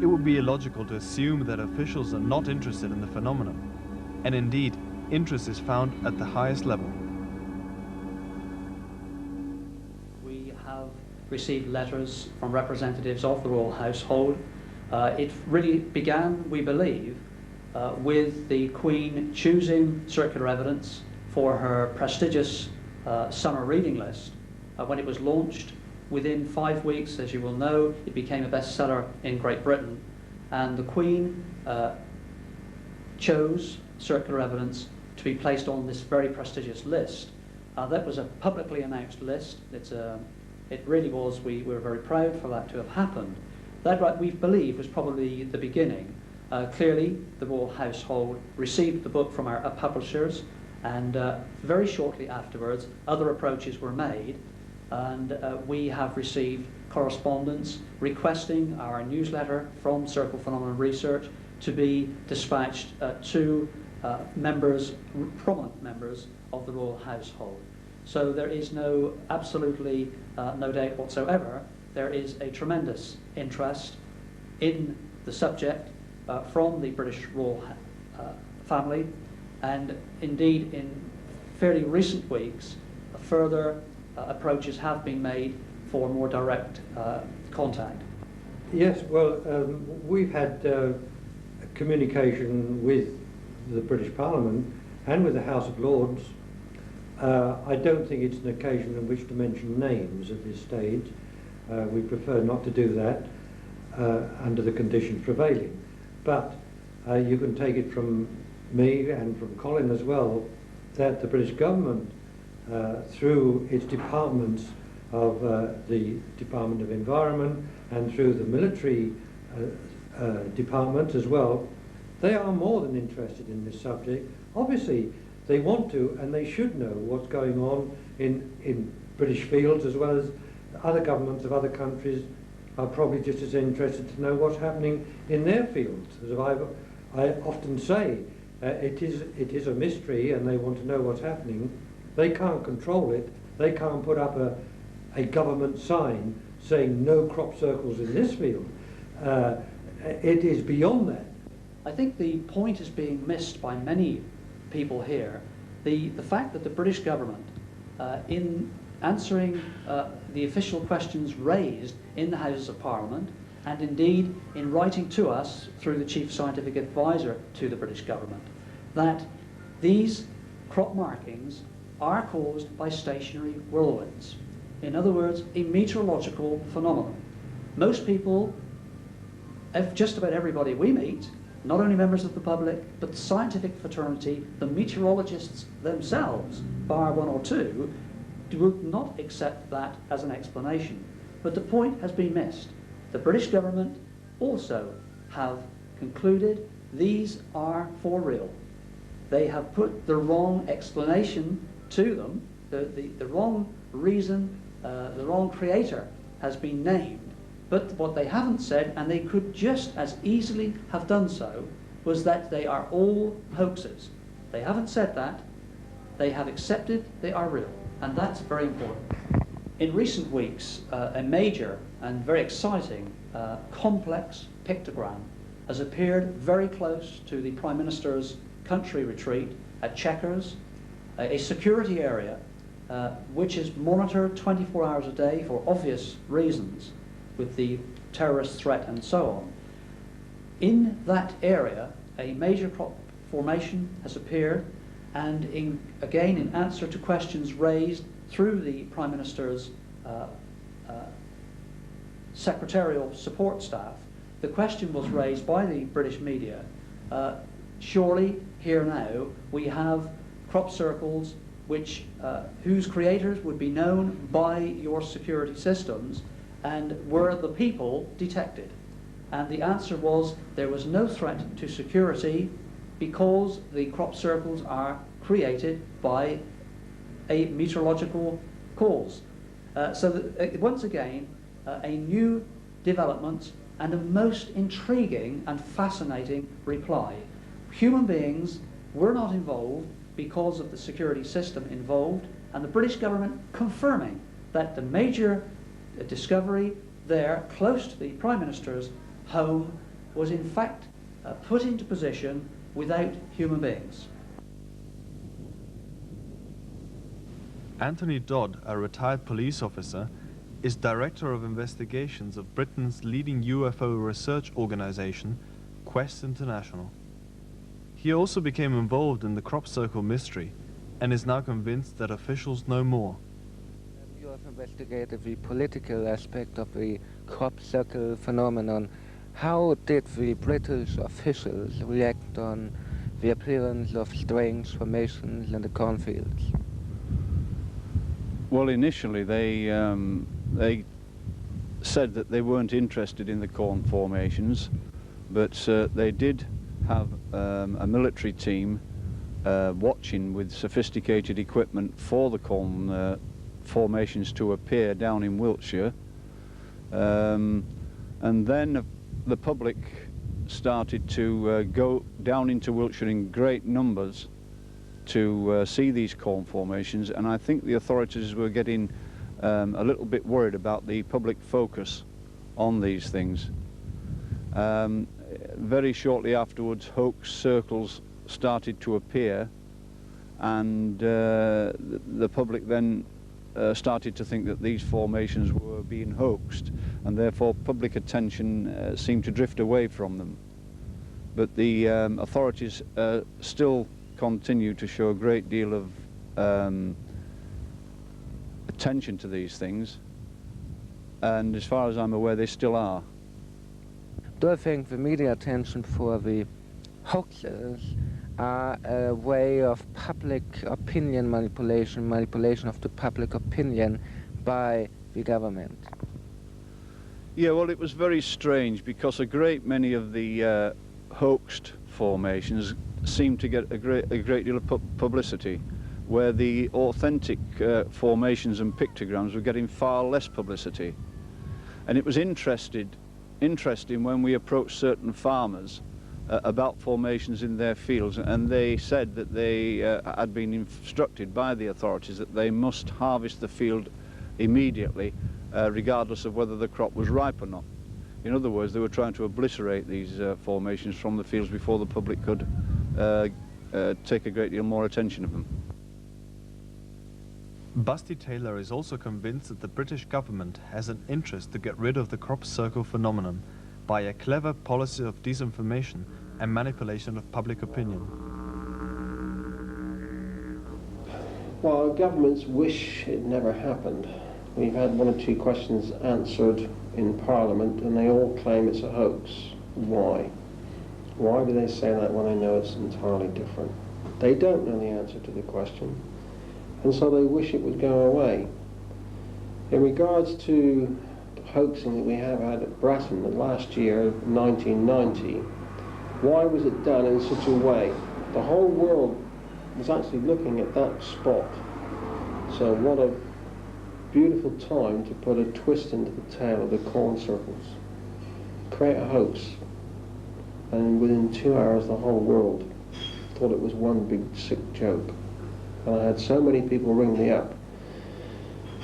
It would be illogical to assume that officials are not interested in the phenomenon, and indeed, interest is found at the highest level. We have received letters from representatives of the royal household. It really began, we believe, with the Queen choosing circular evidence for her prestigious summer reading list. When it was launched, within 5 weeks, as you will know, it became a bestseller in Great Britain, and the Queen chose circular evidence to be placed on this very prestigious list. That was a publicly announced list. It really was. We were very proud for that to have happened. That, we believe, was probably the beginning. Clearly, the royal household received the book from our publishers, and very shortly afterwards, other approaches were made, and we have received correspondence requesting our newsletter from Circle Phenomenon Research to be dispatched to prominent members of the royal household. So there is absolutely no doubt whatsoever, there is a tremendous interest in the subject from the British royal family, and indeed in fairly recent weeks further approaches have been made for more direct contact. Yes, well, we've had communication with the British Parliament and with the House of Lords. I don't think it's an occasion in which to mention names at this stage. We prefer not to do that under the conditions prevailing. But you can take it from me and from Colin as well that the British government, through its departments of the Department of Environment and through the military department as well, they are more than interested in this subject. Obviously, they want to and they should know what's going on in British fields, as well as other governments of other countries are probably just as interested to know what's happening in their fields. As I often say, it is a mystery and they want to know what's happening. They can't control it. They can't put up a government sign saying no crop circles in this field. It is beyond that. I think the point is being missed by many people here. The fact that the British government, in answering the official questions raised in the Houses of Parliament, and indeed in writing to us through the Chief Scientific Advisor to the British government, that these crop markings are caused by stationary whirlwinds. In other words, a meteorological phenomenon. Most people, just about everybody we meet, not only members of the public, but the scientific fraternity, the meteorologists themselves, bar one or two, would not accept that as an explanation. But the point has been missed. The British government also have concluded these are for real. They have put the wrong explanation to them, the wrong reason, the wrong creator has been named. But what they haven't said, and they could just as easily have done so, was that they are all hoaxes. They haven't said that. They have accepted they are real, and that's very important. In recent weeks, a major and very exciting complex pictogram has appeared very close to the Prime Minister's country retreat at Chequers, a security area which is monitored 24 hours a day for obvious reasons, with the terrorist threat and so on. In that area, a major crop formation has appeared, and again in answer to questions raised through the Prime Minister's secretarial support staff, the question was raised by the British media, surely here now we have crop circles whose creators would be known by your security systems, and were the people detected? And the answer was there was no threat to security because the crop circles are created by a meteorological cause. So that, once again, a new development and a most intriguing and fascinating reply. Human beings were not involved because of the security system involved, and the British government confirming that the major discovery there, close to the Prime Minister's home, was in fact put into position without human beings. Anthony Dodd, a retired police officer, is Director of Investigations of Britain's leading UFO research organisation, Quest International. He also became involved in the crop circle mystery and is now convinced that officials know more. You have investigated the political aspect of the crop circle phenomenon. How did the British officials react on the appearance of strange formations in the cornfields? Well, initially they said that they weren't interested in the corn formations, but they did have a military team watching with sophisticated equipment for the corn formations to appear down in Wiltshire. And then the public started to go down into Wiltshire in great numbers to see these corn formations, and I think the authorities were getting a little bit worried about the public focus on these things. Very shortly afterwards, hoax circles started to appear, and the public then started to think that these formations were being hoaxed, and therefore public attention seemed to drift away from them. But the authorities still continue to show a great deal of attention to these things, and as far as I'm aware, they still are. Do I think the media attention for the hoaxes are a way of public opinion manipulation of the public opinion by the government? Yeah, well, it was very strange because a great many of the hoaxed formations seemed to get a great deal of publicity, where the authentic formations and pictograms were getting far less publicity. And it was interesting when we approached certain farmers about formations in their fields, and they said that they had been instructed by the authorities that they must harvest the field immediately, regardless of whether the crop was ripe or not. In other words, they were trying to obliterate these formations from the fields before the public could take a great deal more attention of them. Busty Taylor is also convinced that the British government has an interest to get rid of the crop circle phenomenon by a clever policy of disinformation and manipulation of public opinion. Well, governments wish it never happened. We've had one or two questions answered in Parliament, and they all claim it's a hoax. Why? Why do they say that when they know it's entirely different? They don't know the answer to the question, and so they wish it would go away. In regards to the hoaxing that we have had at Bratton last year, 1990, why was it done in such a way? The whole world was actually looking at that spot. So what a beautiful time to put a twist into the tail of the corn circles. Create a hoax. And within 2 hours the whole world thought it was one big sick joke. And I had so many people ring me up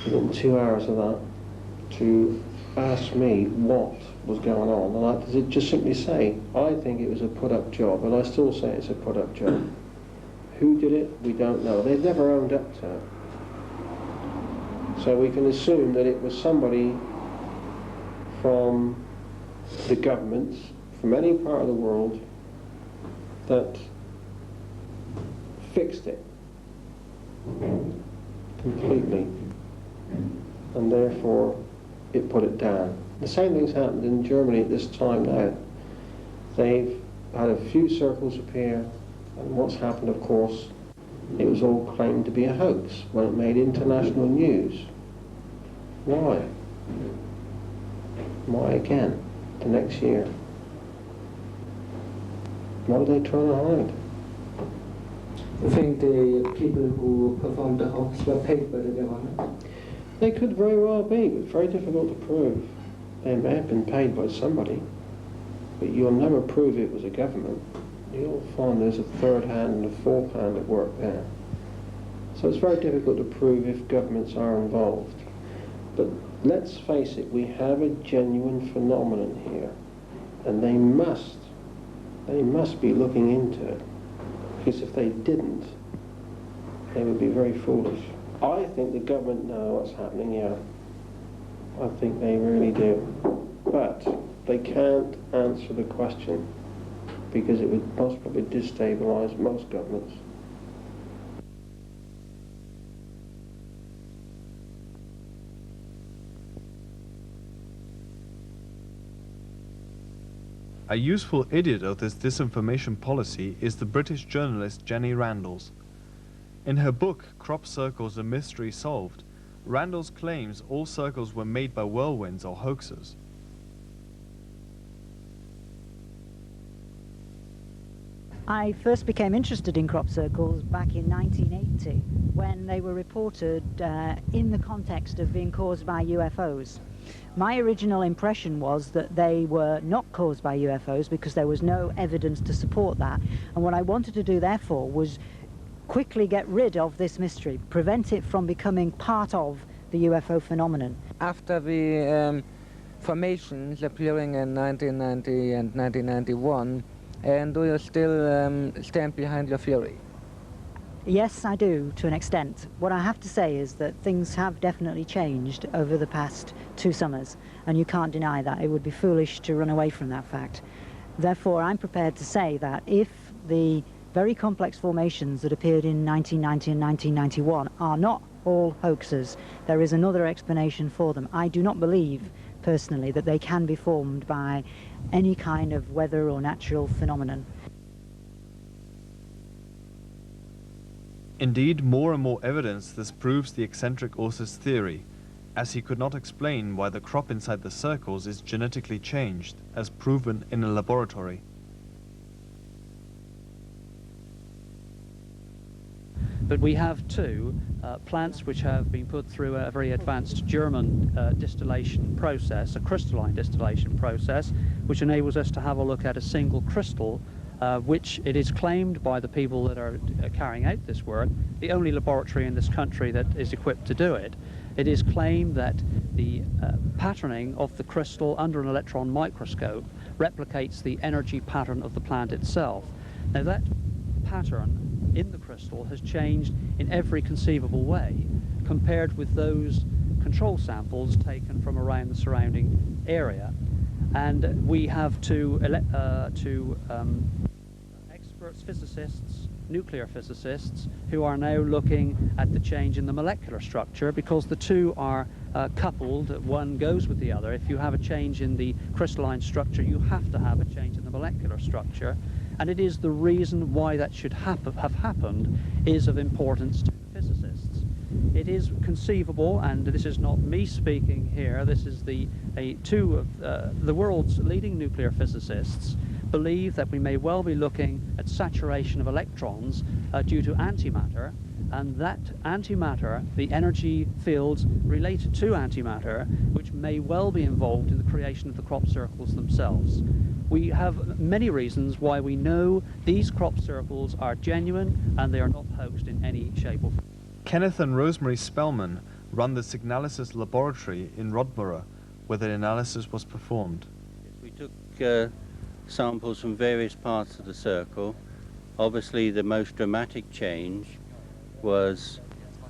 within 2 hours of that to ask me what was going on. And I just simply say, I think it was a put-up job, and I still say it's a put-up job. Who did it? We don't know. They've never owned up to it. So we can assume that it was somebody from the governments, from any part of the world, that fixed it completely, and therefore it put it down. The same thing's happened in Germany at this time now. They've had a few circles appear, and what's happened, of course, it was all claimed to be a hoax when it made international news. Why? Why again the next year? What are they trying to hide? I think the people who performed the hoax were paid by the government. They could very well be, but very difficult to prove. They may have been paid by somebody, but you'll never prove it was a government. You'll find there's a third hand and a fourth hand at work there. So it's very difficult to prove if governments are involved. But let's face it, we have a genuine phenomenon here, and they must be looking into it, because if they didn't, they would be very foolish. I think the government know what's happening, yeah. I think they really do. But they can't answer the question, because it would most probably destabilise most governments. A useful idiot of this disinformation policy is the British journalist Jenny Randalls. In her book, Crop Circles: A Mystery Solved, Randalls claims all circles were made by whirlwinds or hoaxes. I first became interested in crop circles back in 1980 when they were reported in the context of being caused by UFOs. My original impression was that they were not caused by UFOs because there was no evidence to support that, and what I wanted to do therefore was quickly get rid of this mystery, prevent it from becoming part of the UFO phenomenon. After the formations appearing in 1990 and 1991, and do you still stand behind your theory? Yes, I do, to an extent. What I have to say is that things have definitely changed over the past 2 summers, and you can't deny that. It would be foolish to run away from that fact. Therefore, I'm prepared to say that if the very complex formations that appeared in 1990 and 1991 are not all hoaxes, there is another explanation for them. I do not believe, personally, that they can be formed by any kind of weather or natural phenomenon. Indeed, more and more evidence disproves the eccentric author's theory, as he could not explain why the crop inside the circles is genetically changed, as proven in a laboratory. But we have two plants which have been put through a very advanced German distillation process, a crystalline distillation process, which enables us to have a look at a single crystal, which it is claimed by the people that are carrying out this work, the only laboratory in this country that is equipped to do it. It is claimed that the patterning of the crystal under an electron microscope replicates the energy pattern of the plant itself. Now that pattern in the crystal has changed in every conceivable way compared with those control samples taken from around the surrounding area. And we have two experts, physicists, nuclear physicists, who are now looking at the change in the molecular structure, because the two are coupled. One goes with the other. If you have a change in the crystalline structure, you have to have a change in the molecular structure. And it is the reason why that should have happened is of importance to physicists. It is conceivable, and this is not me speaking here, this is two of the world's leading nuclear physicists believe that we may well be looking at saturation of electrons due to antimatter, and that antimatter, the energy fields related to antimatter, which may well be involved in the creation of the crop circles themselves. We have many reasons why we know these crop circles are genuine and they are not hoaxed in any shape or form. Kenneth and Rosemary Spellman run the Signalysis laboratory in Rodborough, where the analysis was performed. We took samples from various parts of the circle. Obviously, the most dramatic change was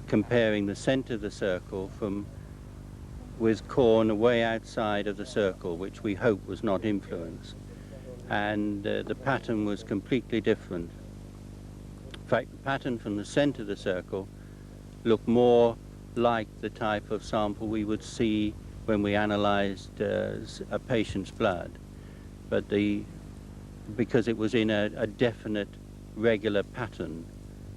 comparing the center of the circle with corn way outside of the circle, which we hope was not influenced. And the pattern was completely different. In fact, the pattern from the center of the circle looked more like the type of sample we would see when we analyzed a patient's blood. But because it was in a definite, regular pattern,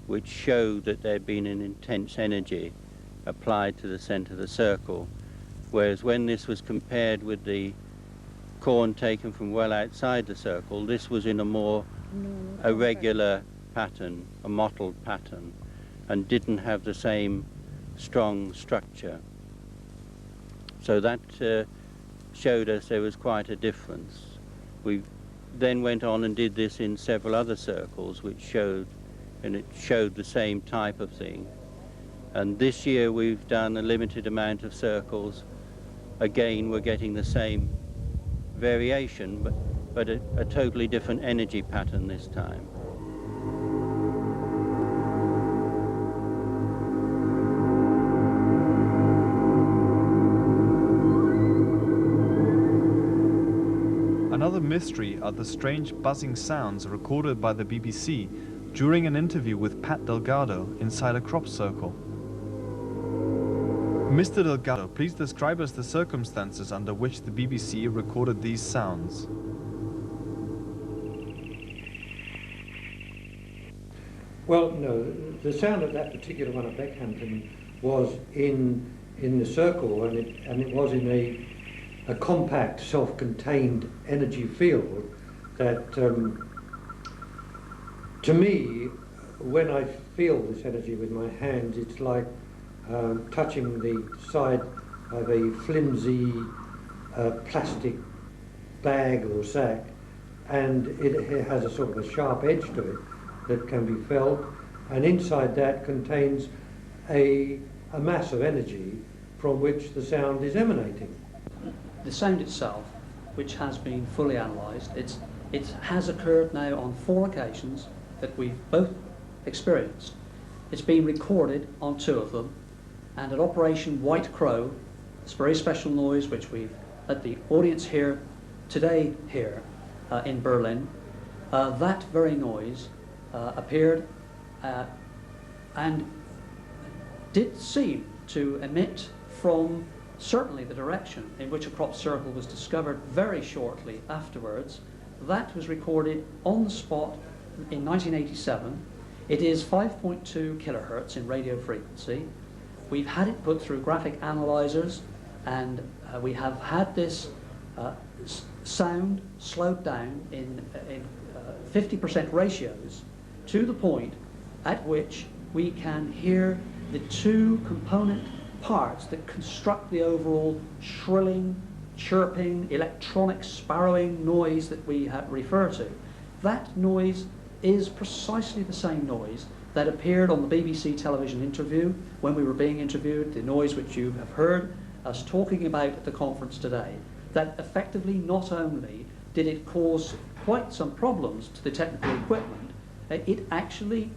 which showed that there had been an intense energy applied to the center of the circle, whereas when this was compared with the corn taken from well outside the circle, this was in a more irregular pattern, a mottled pattern, and didn't have the same strong structure. So that showed us there was quite a difference. We then went on and did this in several other circles, which showed the same type of thing. And this year we've done a limited amount of circles. Again, we're getting the same variation, but a totally different energy pattern this time. Another mystery are the strange buzzing sounds recorded by the BBC during an interview with Pat Delgado inside a crop circle. Mr. Delgado, please describe us the circumstances under which the BBC recorded these sounds. Well, no, the sound of that particular one at Beckhampton was in the circle, and it was in a compact, self-contained energy field that, to me, when I feel this energy with my hands, it's like touching the side of a flimsy plastic bag or sack, and it has a sort of a sharp edge to it that can be felt, and inside that contains a mass of energy from which the sound is emanating. The sound itself, which has been fully analysed, it has occurred now on 4 occasions that we've both experienced. It's been recorded on 2 of them, and at Operation White Crow, this very special noise which we've let the audience hear today here in Berlin, that very noise appeared and did seem to emit from certainly the direction in which a crop circle was discovered very shortly afterwards. That was recorded on the spot in 1987. It is 5.2 kilohertz in radio frequency. We've had it put through graphic analyzers, and we have had this sound slowed down in 50% ratios to the point at which we can hear the 2 component parts that construct the overall shrilling, chirping, electronic sparrowing noise that we refer to. That noise is precisely the same noise that appeared on the BBC television interview when we were being interviewed, the noise which you have heard us talking about at the conference today. That effectively not only did it cause quite some problems to the technical equipment, it actually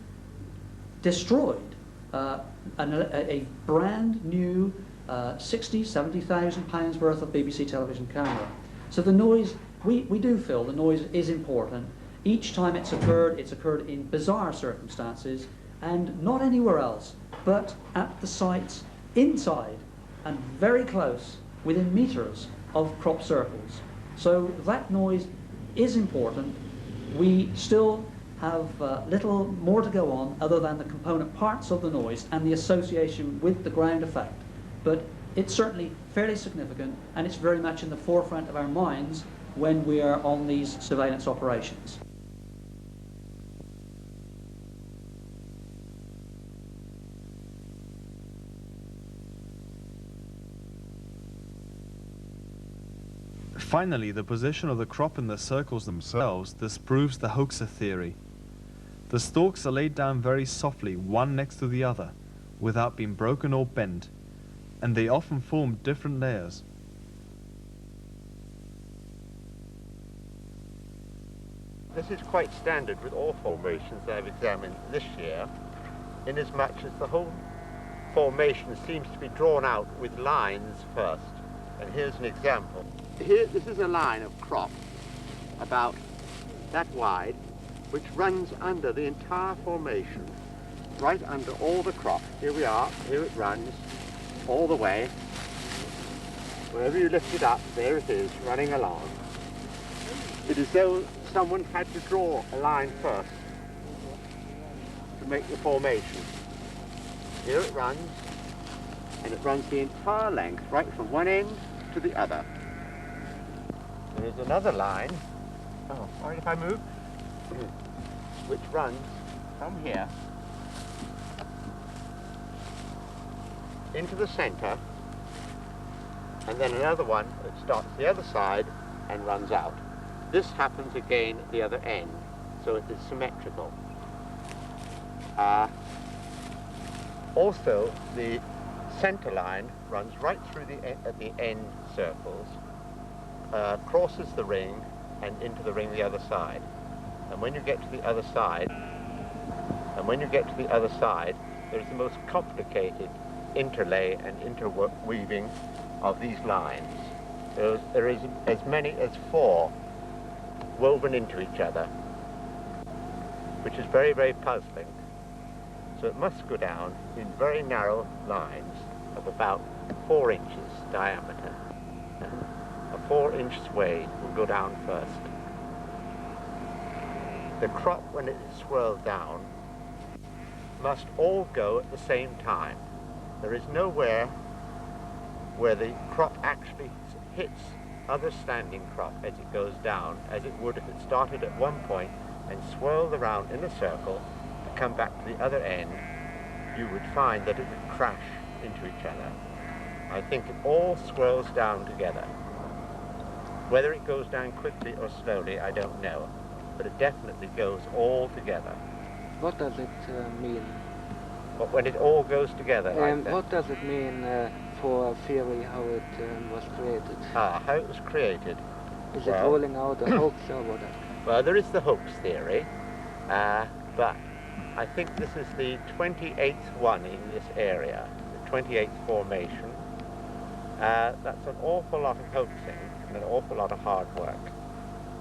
destroyed a brand new 60, 70,000 pounds worth of BBC television camera. So the noise, we do feel the noise is important. Each time it's occurred in bizarre circumstances, and not anywhere else, but at the sites inside and very close, within meters of crop circles. So that noise is important. We still have little more to go on other than the component parts of the noise and the association with the ground effect. But it's certainly fairly significant, and it's very much in the forefront of our minds when we are on these surveillance operations. Finally, the position of the crop in the circles themselves disproves the hoaxer theory. The stalks are laid down very softly, one next to the other, without being broken or bent, and they often form different layers. This is quite standard with all formations I've examined this year, inasmuch as the whole formation seems to be drawn out with lines first. And here's an example. Here, this is a line of crop about that wide, which runs under the entire formation, right under all the crop. Here we are, here it runs all the way. Wherever you lift it up, there it is, running along. It is as though someone had to draw a line first to make the formation. Here it runs, and it runs the entire length, right from one end to the other. There is another line, oh, sorry if I move, which runs from here into the center, and then another one that starts the other side and runs out. This happens again at the other end, so it is symmetrical. Also, the center line runs right through at the end circles, crosses the ring and into the ring the other side. And when you get to the other side, there's the most complicated interlay and interweaving of these lines. There is as many as 4 woven into each other, which is very, very puzzling. So it must go down in very narrow lines of about 4 inches diameter. A 4-inch swathe will go down first. The crop, when it is swirled down, must all go at the same time. There is nowhere where the crop actually hits other standing crop as it goes down, as it would if it started at one point and swirled around in a circle to come back to the other end. You would find that it would crash into each other. I think it all swirls down together. Whether it goes down quickly or slowly, I don't know, but it definitely goes all together. What does it mean? But when it all goes together like that. What does it mean for a theory how it was created? How it was created. Is it rolling out a hoax or what? Well, there is the hoax theory, but I think this is the 28th one in this area, the 28th formation. That's an awful lot of hoaxing and an awful lot of hard work.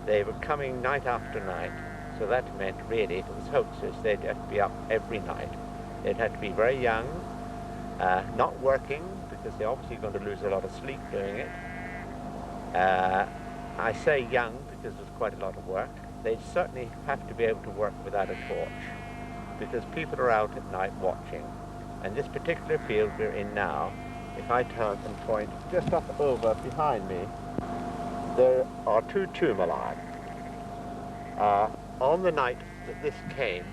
They were coming night after night, so that meant really if it was hoaxers, they'd have to be up every night. They'd have to be very young, not working, because they're obviously going to lose a lot of sleep doing it. I say young because there's quite a lot of work. They'd certainly have to be able to work without a torch, because people are out at night watching. And this particular field we're in now, if I turn and point just up over behind me, there are two tumuli. On the night that this came,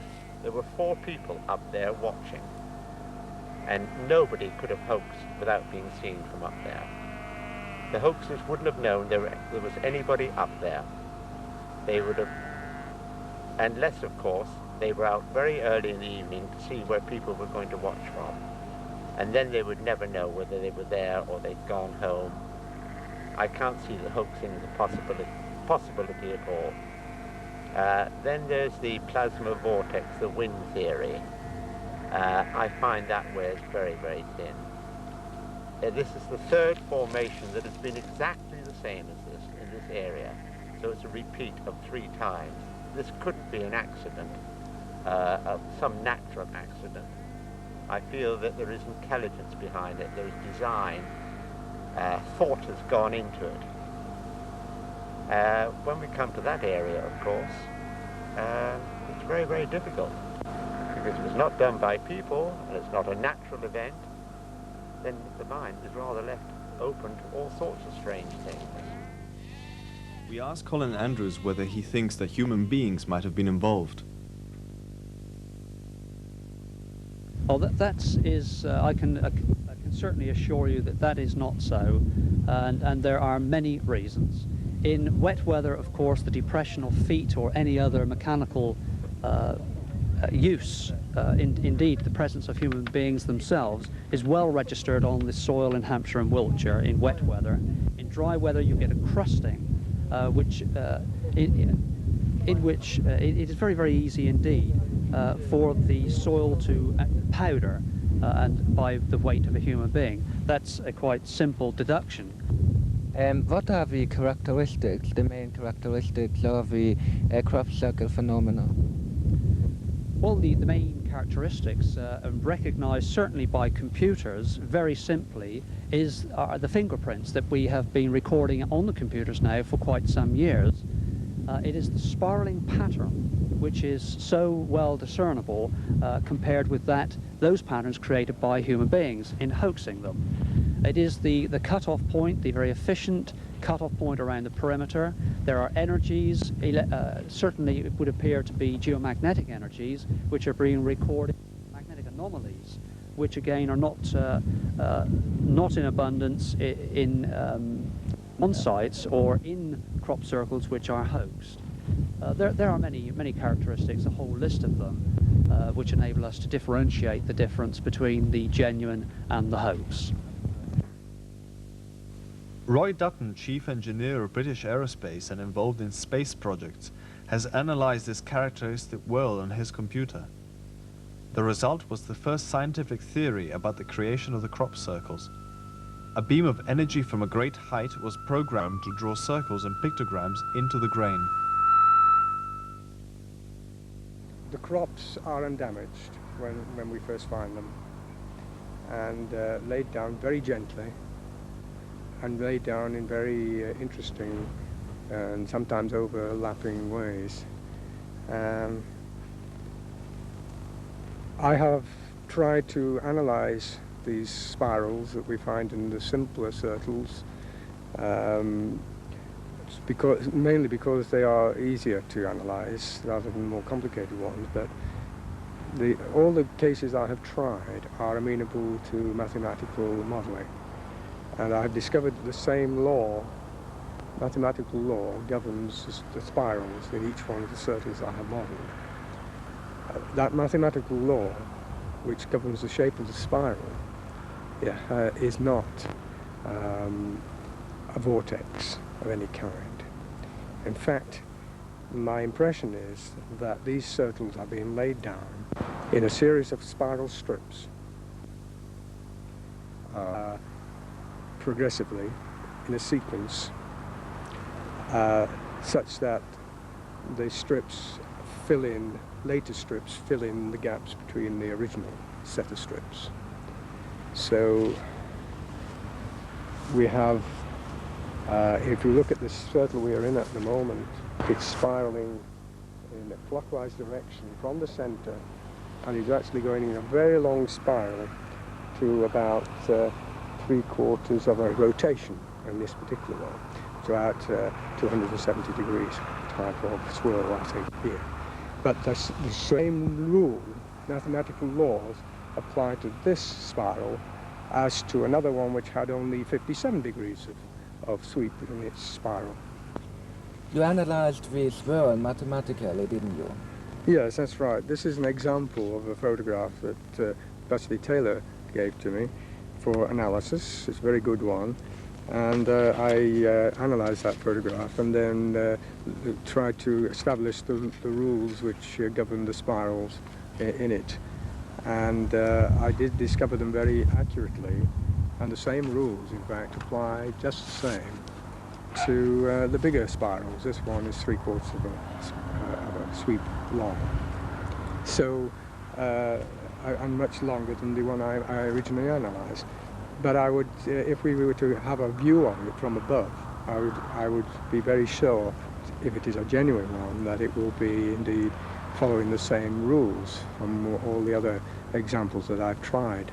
there were 4 people up there watching, and nobody could have hoaxed without being seen from up there. The hoaxers wouldn't have known there was anybody up there. They would have, unless of course they were out very early in the evening to see where people were going to watch from, and then they would never know whether they were there or they'd gone home. I can't see the hoaxing as a possibility at all. Then there's the plasma vortex, the wind theory. I find that wears very, very thin. This is the 3rd formation that has been exactly the same as this in this area. So it's a repeat of 3 times. This couldn't be an accident, of some natural accident. I feel that there is intelligence behind it, there is design, thought has gone into it. When we come to that area, of course, it's very, very difficult. If it was not done by people, and it's not a natural event, then the mind is rather left open to all sorts of strange things. We asked Colin Andrews whether he thinks that human beings might have been involved. Oh, I can certainly assure you that that is not so, and there are many reasons. In wet weather, of course, the depression of feet or any other mechanical use, indeed the presence of human beings themselves, is well registered on the soil in Hampshire and Wiltshire in wet weather. In dry weather you get a crusting, in which it is very, very easy indeed for the soil to powder and by the weight of a human being. That's a quite simple deduction. What are the characteristics, the main characteristics of the crop circle phenomena? Well, the main characteristics recognized certainly by computers very simply are the fingerprints that we have been recording on the computers now for quite some years. It is the spiraling pattern which is so well discernible compared with those patterns created by human beings in hoaxing them. It is the cut-off point, the very efficient cut-off point around the perimeter. There are energies, certainly it would appear to be geomagnetic energies, which are being recorded, magnetic anomalies, which again are not in abundance on sites or in crop circles which are hoaxed. There are many characteristics, a whole list of them, which enable us to differentiate the difference between the genuine and the hoax. Roy Dutton, chief engineer of British Aerospace and involved in space projects, has analyzed this characteristic world on his computer. The result was the first scientific theory about the creation of the crop circles. A beam of energy from a great height was programmed to draw circles and pictograms into the grain. The crops are undamaged when we first find them, and laid down very gently, and laid down in very interesting and sometimes overlapping ways. I have tried to analyze these spirals that we find in the simpler circles, mainly because they are easier to analyze rather than more complicated ones, but all the cases I have tried are amenable to mathematical modeling. And I've discovered that the same law, mathematical law, governs the spirals in each one of the circles I have modeled. that mathematical law which governs the shape of the spiral is not a vortex of any kind. In fact, my impression is that these circles are being laid down in a series of spiral strips, progressively in a sequence, such that the strips fill in, later strips fill in the gaps between the original set of strips. So we have, if you look at this circle we are in at the moment, it's spiraling in a clockwise direction from the center, and it's actually going in a very long spiral to about 3/4 of a rotation in this particular one. It's about 270 degrees type of swirl, I think, here. But the same rule, mathematical laws, apply to this spiral as to another one which had only 57 degrees of sweep in its spiral. You analyzed this swirl mathematically, didn't you? Yes, that's right. This is an example of a photograph that Leslie Taylor gave to me for analysis. It's a very good one. And I analysed that photograph and then tried to establish the rules which govern the spirals in it. And I did discover them very accurately, and the same rules, in fact, apply just the same to the bigger spirals. This one is 3/4 of a sweep long. So, and much longer than the one I originally analysed. But I would, if we were to have a view on it from above, I would be very sure, if it is a genuine one, that it will be indeed following the same rules from all the other examples that I've tried.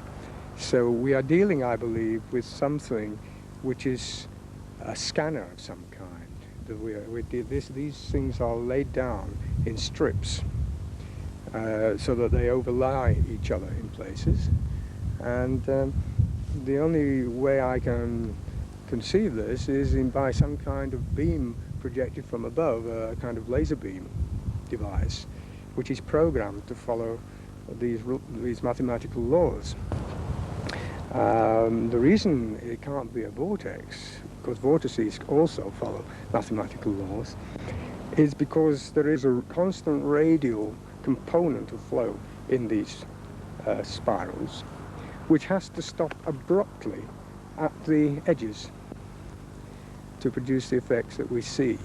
So we are dealing, I believe, with something which is a scanner of some kind. These things are laid down in strips so that they overlie each other in places. And the only way I can conceive this is by some kind of beam projected from above, a kind of laser beam device, which is programmed to follow these mathematical laws. The reason it can't be a vortex, because vortices also follow mathematical laws, is because there is a constant radial component of flow in these spirals, which has to stop abruptly at the edges to produce the effects that we see.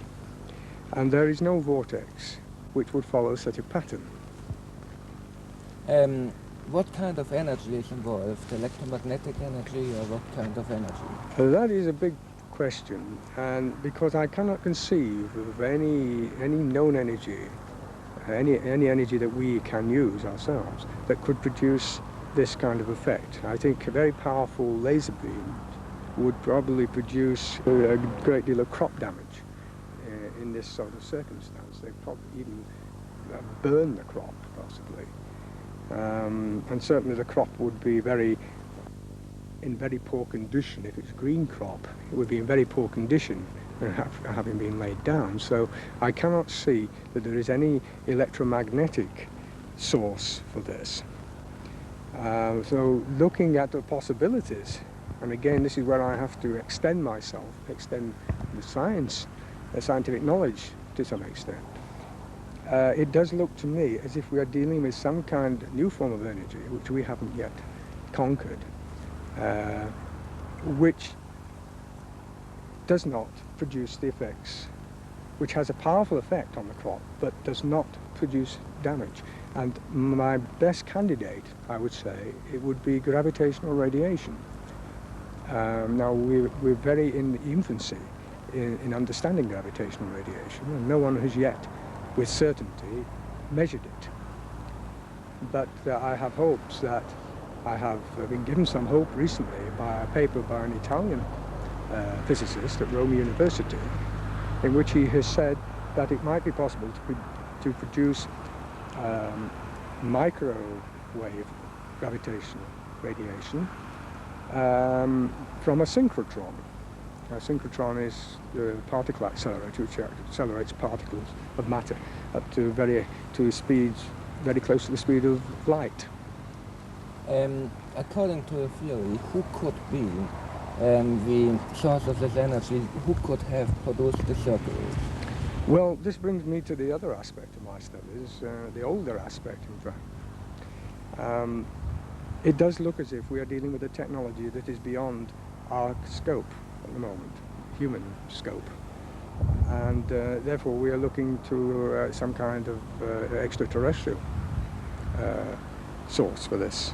And there is no vortex which would follow such a pattern. What kind of energy is involved? Electromagnetic energy, or what kind of energy? That is a big question, and because I cannot conceive of any known energy, any energy that we can use ourselves, that could produce this kind of effect. I think a very powerful laser beam would probably produce a great deal of crop damage in this sort of circumstance. They'd probably even burn the crop, possibly. And certainly the crop would be in very poor condition. If it's green crop, it would be in very poor condition having been laid down. So I cannot see that there is any electromagnetic source for this. So looking at the possibilities, and again this is where I have to extend myself, extend the scientific knowledge to some extent. It does look to me as if we are dealing with some kind of new form of energy which we haven't yet conquered, which does not produce the effects, which has a powerful effect on the crop but does not produce damage. And my best candidate, I would say, it would be gravitational radiation. Now we're very in infancy in understanding gravitational radiation, and no one has yet with certainty measured it. But I have hopes that I have been given some hope recently by a paper by an Italian physicist at Rome University, in which he has said that it might be possible to produce microwave gravitational radiation from a synchrotron. A synchrotron is the particle accelerator which accelerates particles of matter up to speeds very close to the speed of light. According to a theory, who could be the source of this energy? Who could have produced the circles? Well, this brings me to the other aspect of my studies, the older aspect, in fact. It does look as if we are dealing with a technology that is beyond our scope at the moment, human scope. And therefore we are looking to some kind of extraterrestrial source for this.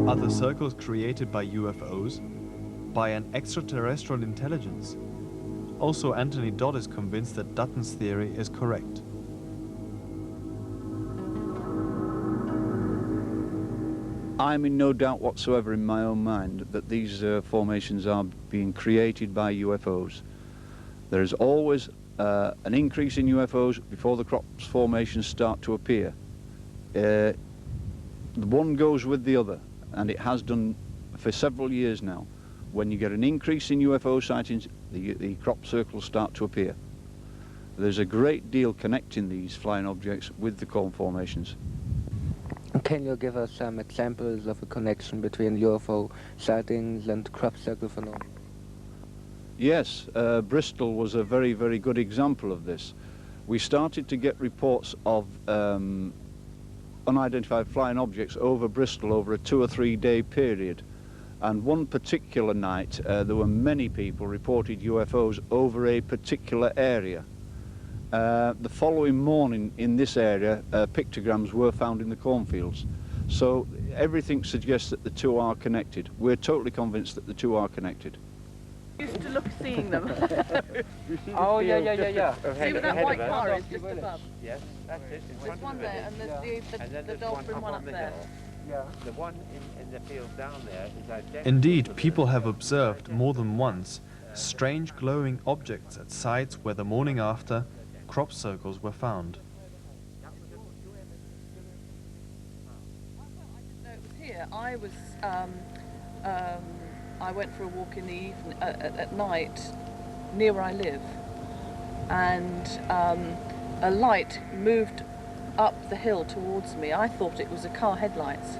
Are the circles created by UFOs? By an extraterrestrial intelligence? Also, Anthony Dodd is convinced that Dutton's theory is correct. I'm in no doubt whatsoever in my own mind that these formations are being created by UFOs. There is always an increase in UFOs before the crops formations start to appear. The one goes with the other, and it has done for several years now. When you get an increase in UFO sightings, the crop circles start to appear. There's a great deal connecting these flying objects with the corn formations. Can you give us some examples of a connection between UFO sightings and crop circle phenomena? Yes, Bristol was a very, very good example of this. We started to get reports of unidentified flying objects over Bristol over a 2 or 3 day period. And one particular night, there were many people reported UFOs over a particular area. The following morning in this area, pictograms were found in the cornfields. So everything suggests that the two are connected. We're totally convinced that the two are connected. Used to look seeing them. Oh, yeah. See where that white car is just above? Yes, that's it. There's one there, and there's the dolphin one up there. Yeah. The one in the field down there is identical. Indeed, people have observed more than once strange glowing objects at sites where the morning after crop circles were found. No, it was here. I went for a walk in the evening at night near where I live, and a light moved up the hill towards me. I thought it was a car headlights,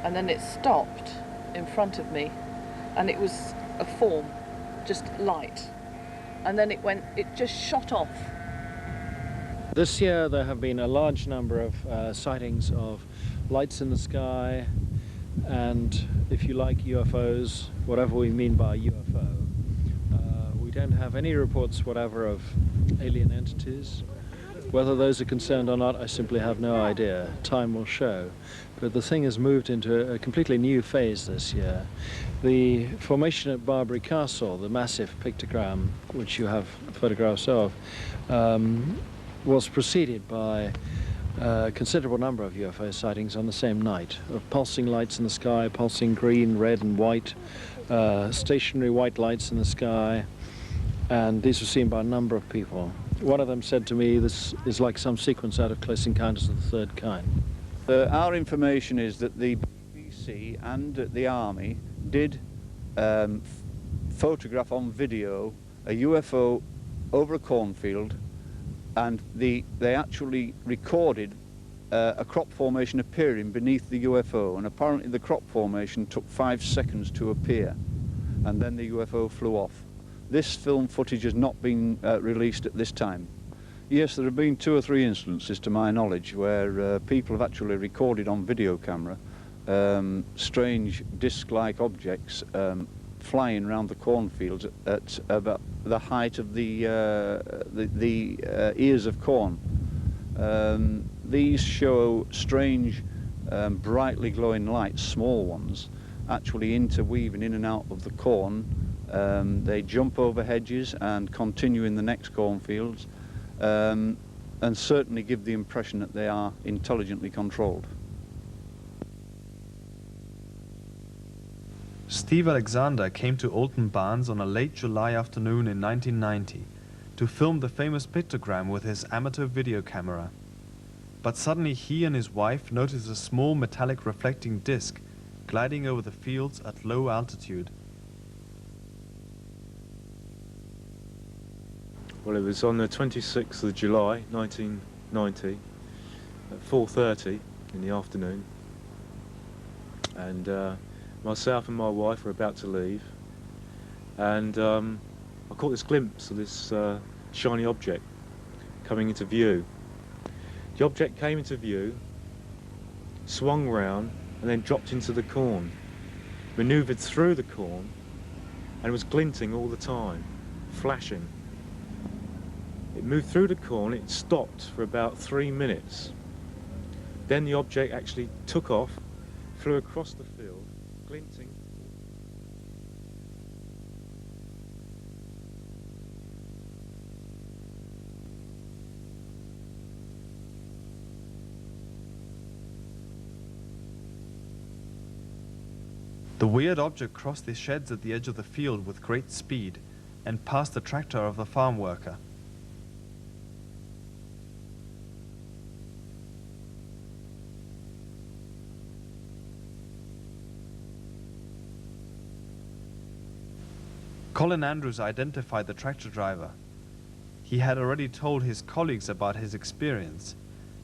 and then it stopped in front of me, and it was a form, just light, and then it just shot off. This year there have been a large number of sightings of lights in the sky and, if you like, UFOs, whatever we mean by UFO. We don't have any reports whatever of alien entities. Whether those are concerned or not, I simply have no idea. Time will show. But the thing has moved into a completely new phase this year. The formation at Barbary Castle, the massive pictogram, which you have photographs of, was preceded by a considerable number of UFO sightings on the same night, of pulsing lights in the sky, pulsing green, red and white, stationary white lights in the sky, and these were seen by a number of people. One of them said to me, this is like some sequence out of Close Encounters of the Third Kind. Our information is that the BBC and the Army did photograph on video a UFO over a cornfield, and they actually recorded a crop formation appearing beneath the UFO, and apparently the crop formation took 5 seconds to appear, and then the UFO flew off. This film footage has not been released at this time. Yes, there have been 2 or 3 instances to my knowledge where people have actually recorded on video camera strange disc-like objects flying around the cornfields at about the height of the ears of corn. These show strange, brightly glowing lights, small ones, actually interweaving in and out of the corn. They jump over hedges and continue in the next cornfields, and certainly give the impression that they are intelligently controlled. Steve Alexander came to Alton Barnes on a late July afternoon in 1990 to film the famous pictogram with his amateur video camera. But suddenly he and his wife noticed a small metallic reflecting disc gliding over the fields at low altitude. Well, it was on the 26th of July 1990 at 4:30 in the afternoon, and myself and my wife were about to leave, and I caught this glimpse of this shiny object coming into view. The object came into view, swung round, and then dropped into the corn, manoeuvred through the corn, and was glinting all the time, flashing. It moved through the corn, it stopped for about 3 minutes. Then the object actually took off, flew across the field, glinting. The weird object crossed the sheds at the edge of the field with great speed and passed the tractor of the farm worker. Colin Andrews identified the tractor driver. He had already told his colleagues about his experience,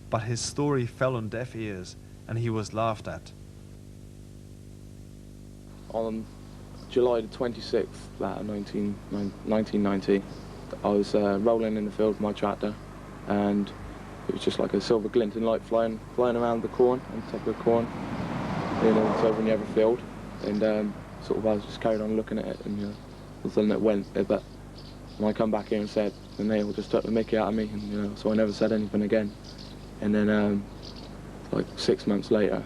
but his story fell on deaf ears and he was laughed at. On July the 26th, 1990, I was rolling in the field with my tractor, and it was just like a silver glinting light flying around the corn, on top of the corn, you know, it's over in the other field, and sort of I was just carried on looking at it, and you know, then it went. But when I come back here and said, and they all just took the mickey out of me, and you know, so I never said anything again. And then like 6 months later,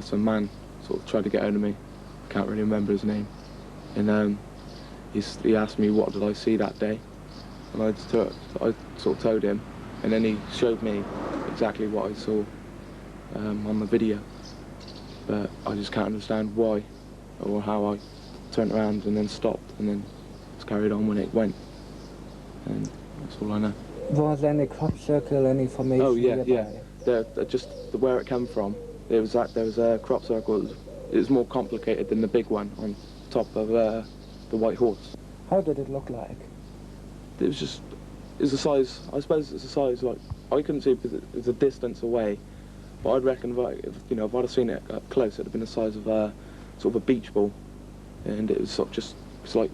some man sort of tried to get hold of me. Can't really remember his name, and he asked me what did I see that day, and I sort of told him, and then he showed me exactly what I saw on the video, but I just can't understand why or how I turned around and then stopped and then just carried on when it went, and that's all I know. Was there any crop circle, any formation? Oh yeah. Just where it came from. There was a crop circle. It was more complicated than the big one on top of the White Horse. How did it look like? It was the size, I suppose it's the size, like, I couldn't see it because it was a distance away, but I'd reckon if I'd have seen it up close, it'd have been the size of sort of a beach ball, and it was sort of just like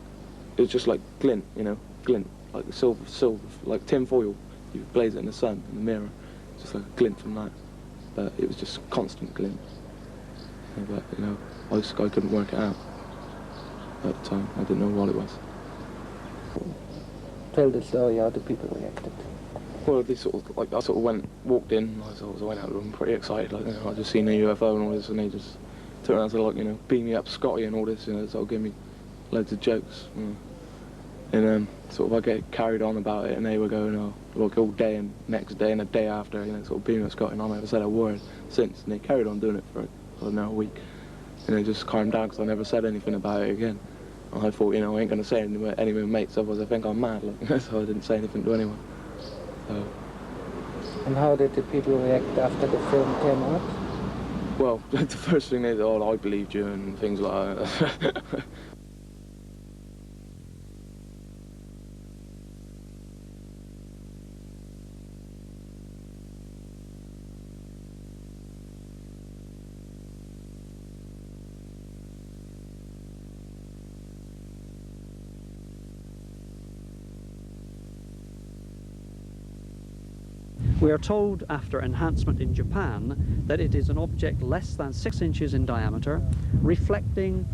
glint, you know, glint, like silver, like tin foil. You blaze it in the sun, in the mirror, just like a glint from that, but it was just constant glint. But, you know, I couldn't work it out at the time. I didn't know what it was. Tell the story, how the people reacted. Well, they sort of, like, I sort of walked in, I went out of the room pretty excited, like, you know, I just seen a UFO and all this, and they just turned around and like, you know, beam me up Scotty and all this, you know, sort of give me loads of jokes. You know. And sort of I get carried on about it, and they were going, oh, like all day and next day and the day after, you know, sort of beaming up Scotty, and I never said a word since, and they carried on doing it for I don't know, a week, and it just calmed down because I never said anything about it again. And I thought, you know, I ain't going to say anything to any of my mates, otherwise I think I'm mad, like, so I didn't say anything to anyone. So. And how did the people react after the film came out? Well, the first thing they thought, I believed you and things like that. We are told after enhancement in Japan that it is an object less than 6 inches in diameter, reflecting,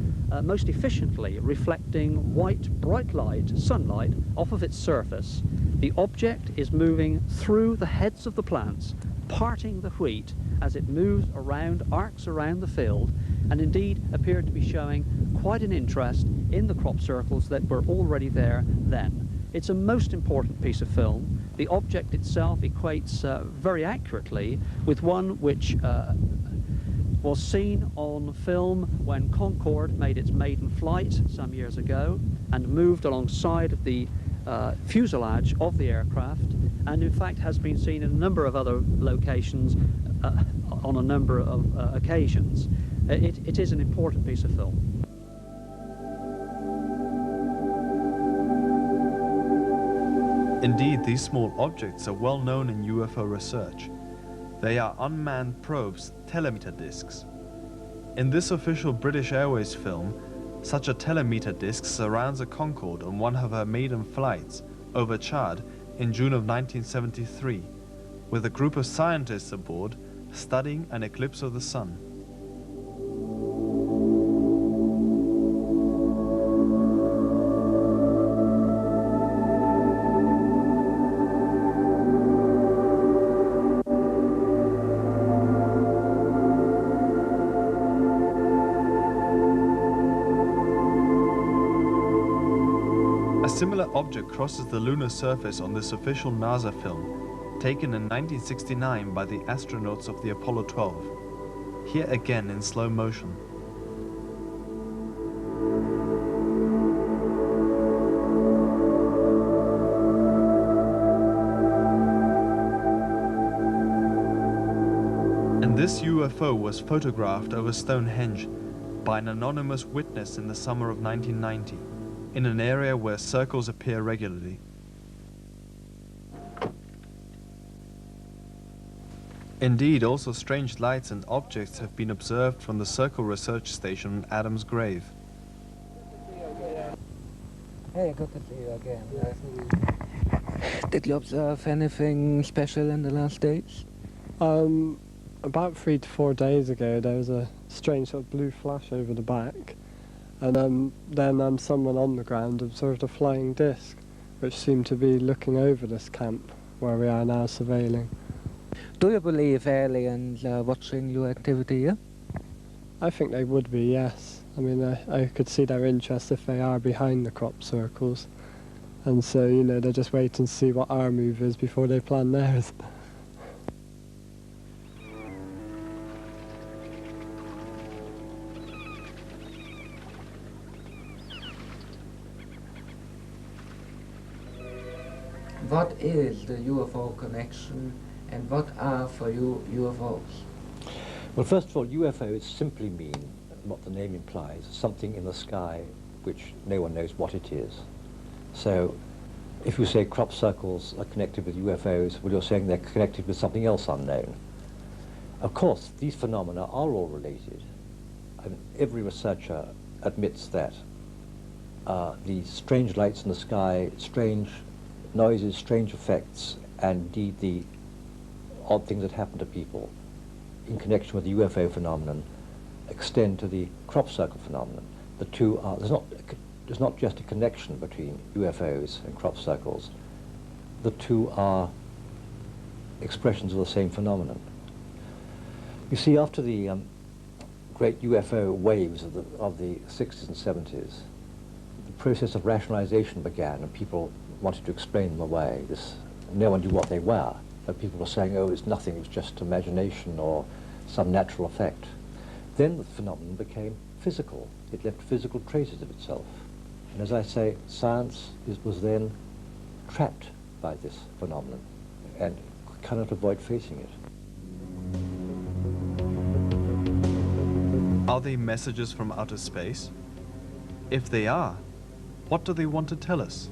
most efficiently reflecting white bright light, sunlight, off of its surface. The object is moving through the heads of the plants, parting the wheat as it moves around, arcs around the field, and indeed appeared to be showing quite an interest in the crop circles that were already there then. It's a most important piece of film. The object itself equates very accurately with one which was seen on film when Concorde made its maiden flight some years ago and moved alongside of the fuselage of the aircraft, and in fact has been seen in a number of other locations on a number of occasions. It is an important piece of film. Indeed, these small objects are well known in UFO research. They are unmanned probes, telemeter discs. In this official British Airways film, such a telemeter disc surrounds a Concorde on one of her maiden flights over Chad in June of 1973, with a group of scientists aboard studying an eclipse of the sun. A similar object crosses the lunar surface on this official NASA film, taken in 1969 by the astronauts of the Apollo 12, here again in slow motion. And this UFO was photographed over Stonehenge by an anonymous witness in the summer of 1990. In an area where circles appear regularly. Indeed, also strange lights and objects have been observed from the Circle Research Station on Adam's Grave. Hey, good to see you again. Did you observe anything special in the last days? About 3 to 4 days ago, there was a strange sort of blue flash over the back. And then someone on the ground observed a flying disc, which seemed to be looking over this camp where we are now surveilling. Do you believe aliens are watching your activity here? I think they would be, yes. I mean, I could see their interest if they are behind the crop circles. And so, you know, they're just waiting to see what our move is before they plan theirs. What is the UFO connection and what are for you UFOs? Well, first of all, UFOs simply mean what the name implies, something in the sky which no one knows what it is. So if you say crop circles are connected with UFOs, well, you're saying they're connected with something else unknown. Of course, these phenomena are all related, and every researcher admits that. The strange lights in the sky, strange noises, strange effects, and indeed the odd things that happen to people in connection with the UFO phenomenon extend to the crop circle phenomenon. The two are, there's not just a connection between UFOs and crop circles. The two are expressions of the same phenomenon. You see, after the great UFO waves of the 60s and 70s, the process of rationalization began, and people wanted to explain them away. No one knew what they were. But people were saying, oh, it's nothing, it's just imagination or some natural effect. Then the phenomenon became physical. It left physical traces of itself. And as I say, science was then trapped by this phenomenon and cannot avoid facing it. Are they messages from outer space? If they are, what do they want to tell us?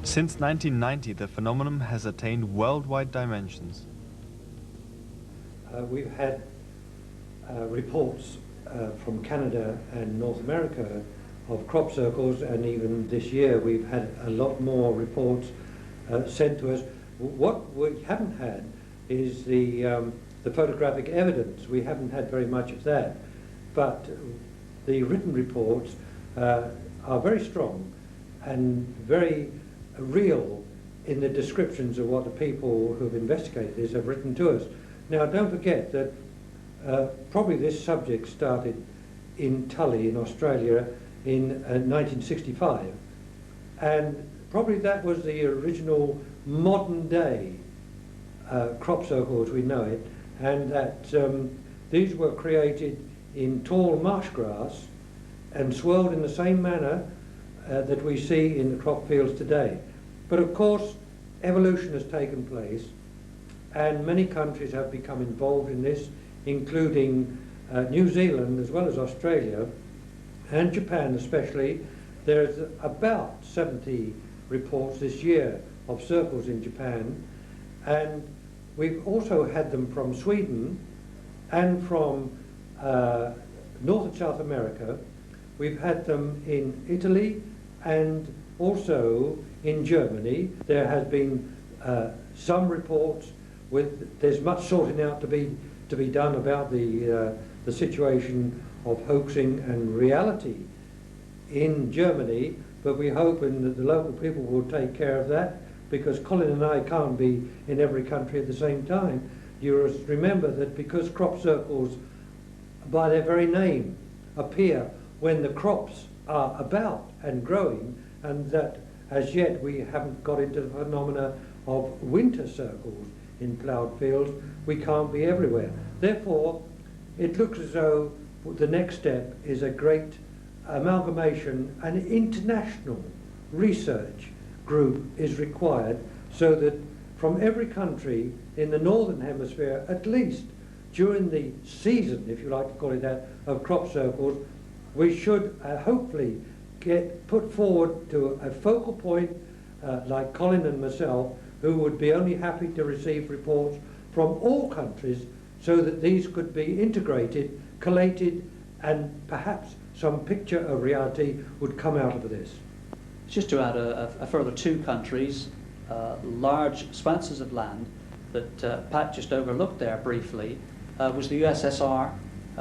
Since 1990, the phenomenon has attained worldwide dimensions. We've had reports from Canada and North America of crop circles, and even this year we've had a lot more reports sent to us. What we haven't had is the photographic evidence. We haven't had very much of that, but the written reports are very strong and very real in the descriptions of what the people who've investigated this have written to us. Now, don't forget that probably this subject started in Tully in Australia in 1965, and probably that was the original modern day crop circle as we know it, and that these were created in tall marsh grass and swirled in the same manner that we see in the crop fields today. But of course, evolution has taken place, and many countries have become involved in this, including New Zealand as well as Australia, and Japan especially. There's about 70 reports this year of circles in Japan, and we've also had them from Sweden and from North and South America. We've had them in Italy and also in Germany. There has been some reports there's much sorting out to be done about the situation of hoaxing and reality in Germany, but we hope that the local people will take care of that, because Colin and I can't be in every country at the same time. You must remember that because crop circles, by their very name, appear when the crops are about and growing, and that as yet we haven't got into the phenomena of winter circles in ploughed fields, we can't be everywhere. Therefore, it looks as though the next step is a great amalgamation, an international research group is required, so that from every country in the northern hemisphere, at least during the season, if you like to call it that, of crop circles, we should hopefully get put forward to a focal point like Colin and myself, who would be only happy to receive reports from all countries, so that these could be integrated, collated, and perhaps some picture of reality would come out of this. Just to add a further 2 countries, large expanses of land that Pat just overlooked there briefly, was the USSR,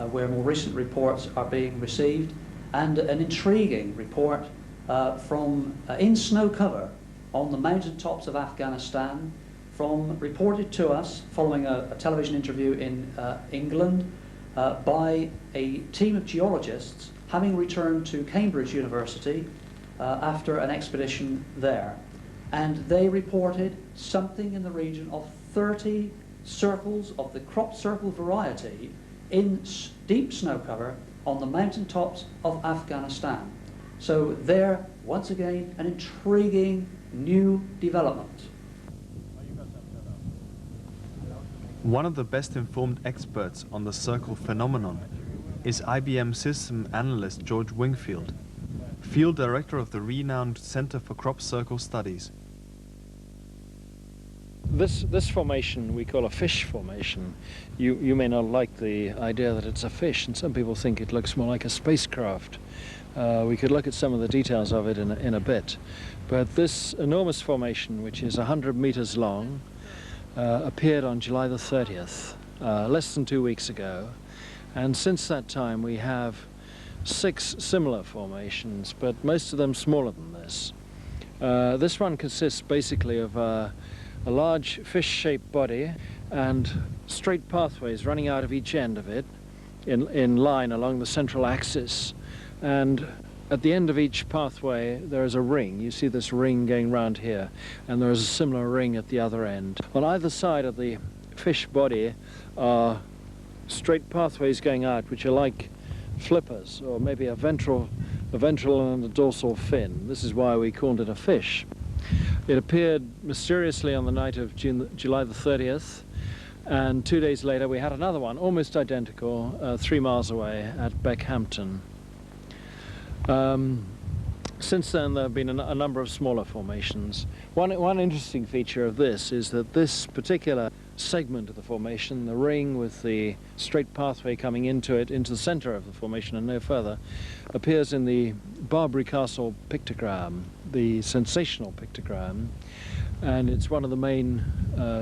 where more recent reports are being received, and an intriguing report from in snow cover on the mountaintops of Afghanistan, reported to us following a television interview in England by a team of geologists having returned to Cambridge University after an expedition there. And they reported something in the region of 30 circles of the crop circle variety in deep snow cover on the mountaintops of Afghanistan. So there, once again, an intriguing new development. One of the best informed experts on the circle phenomenon is IBM system analyst George Wingfield, field director of the renowned Center for Crop Circle Studies. This formation we call a fish formation. You may not like the idea that it's a fish, and some people think it looks more like a spacecraft. We could look at some of the details of it in a bit. But this enormous formation, which is 100 meters long, appeared on July the 30th, less than 2 weeks ago. And since that time we have 6 similar formations, but most of them smaller than this. This one consists basically of a large fish-shaped body and straight pathways running out of each end of it in line along the central axis. And at the end of each pathway there is a ring. You see this ring going round here, and there is a similar ring at the other end. On either side of the fish body are straight pathways going out, which are like flippers, or maybe a ventral and a dorsal fin. This is why we called it a fish. It appeared mysteriously on the night of July the 30th, and 2 days later we had another one, almost identical, 3 miles away at Beckhampton. Since then there have been a number of smaller formations. One interesting feature of this is that this particular segment of the formation, the ring with the straight pathway coming into it, into the center of the formation and no further, appears in the Barbary Castle pictogram, the sensational pictogram, and it's one of the main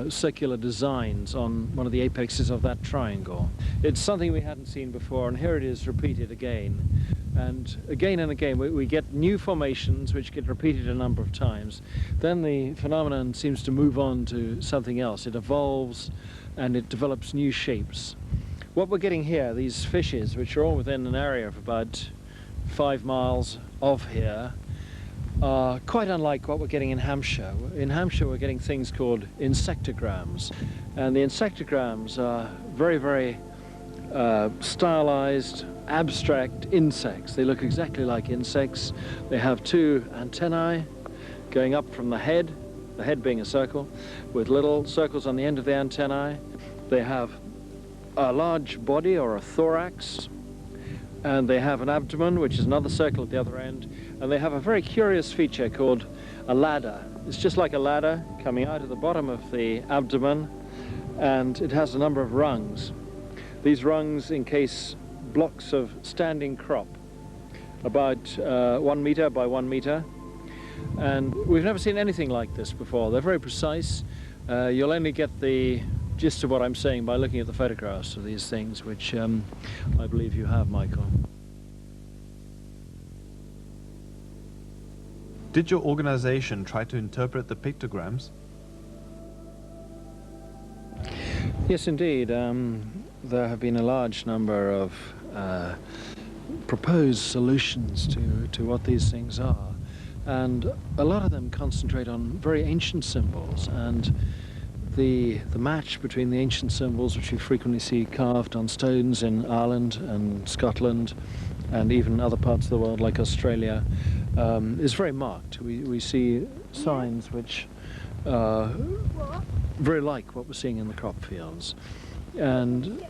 circular designs on one of the apexes of that triangle. It's something we hadn't seen before, and here it is repeated again. And again we get new formations which get repeated a number of times. Then the phenomenon seems to move on to something else. It evolves and it develops new shapes. What we're getting here, these fishes, which are all within an area of about 5 miles of here, are quite unlike what we're getting in Hampshire. In Hampshire we're getting things called insectograms, and the insectograms are very, very stylized, abstract insects. They look exactly like insects. They have two antennae going up from the head being a circle, with little circles on the end of the antennae. They have a large body, or a thorax, and they have an abdomen, which is another circle at the other end, and they have a very curious feature called a ladder. It's just like a ladder coming out of the bottom of the abdomen, and it has a number of rungs. These rungs encase blocks of standing crop, about 1 meter by 1 meter, and we've never seen anything like this before. They're very precise. You'll only get the gist of what I'm saying by looking at the photographs of these things, which I believe you have, Michael. Did your organization try to interpret the pictograms? Yes, indeed. There have been a large number of proposed solutions to what these things are, and a lot of them concentrate on very ancient symbols, and the match between the ancient symbols, which you frequently see carved on stones in Ireland and Scotland and even other parts of the world like Australia, is very marked. We see signs which are very like what we're seeing in the crop fields, and